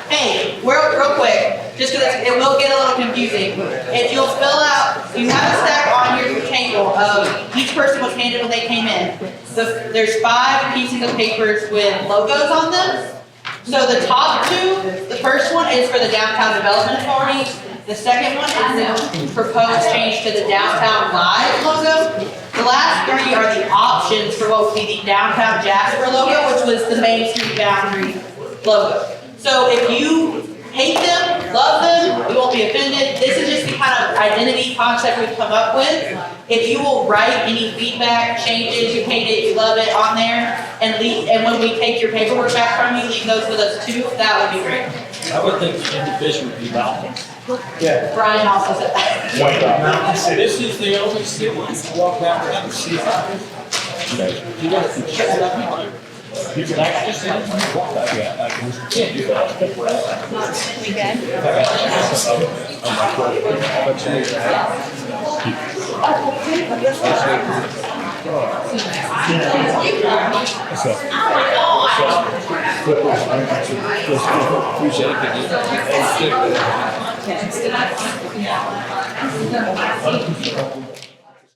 hey, real quick, just because it will get a little confusing. If you'll fill out, you have a stack on your table of each person was handed when they came in. There's 5 pieces of papers with logos on them. So the top 2, the first one is for the Downtown Development Authority. The second one is the proposed change to the Downtown Live logo. The last 3 are the options for what would be the Downtown Jasper logo, which was the Main Street Boundary logo. So if you hate them, love them, we won't be offended. This is just the kind of identity concept we've come up with. If you will write any feedback, changes, you hate it, you love it on there, and when we take your paperwork back from you, leave those with us too, that would be great. I would think individual would be valuable. Yeah. Brian also said that. This is the only city you walk down and see. You got to check it out. You can actually just walk that. Yeah, I can't do that. We good? Appreciate it.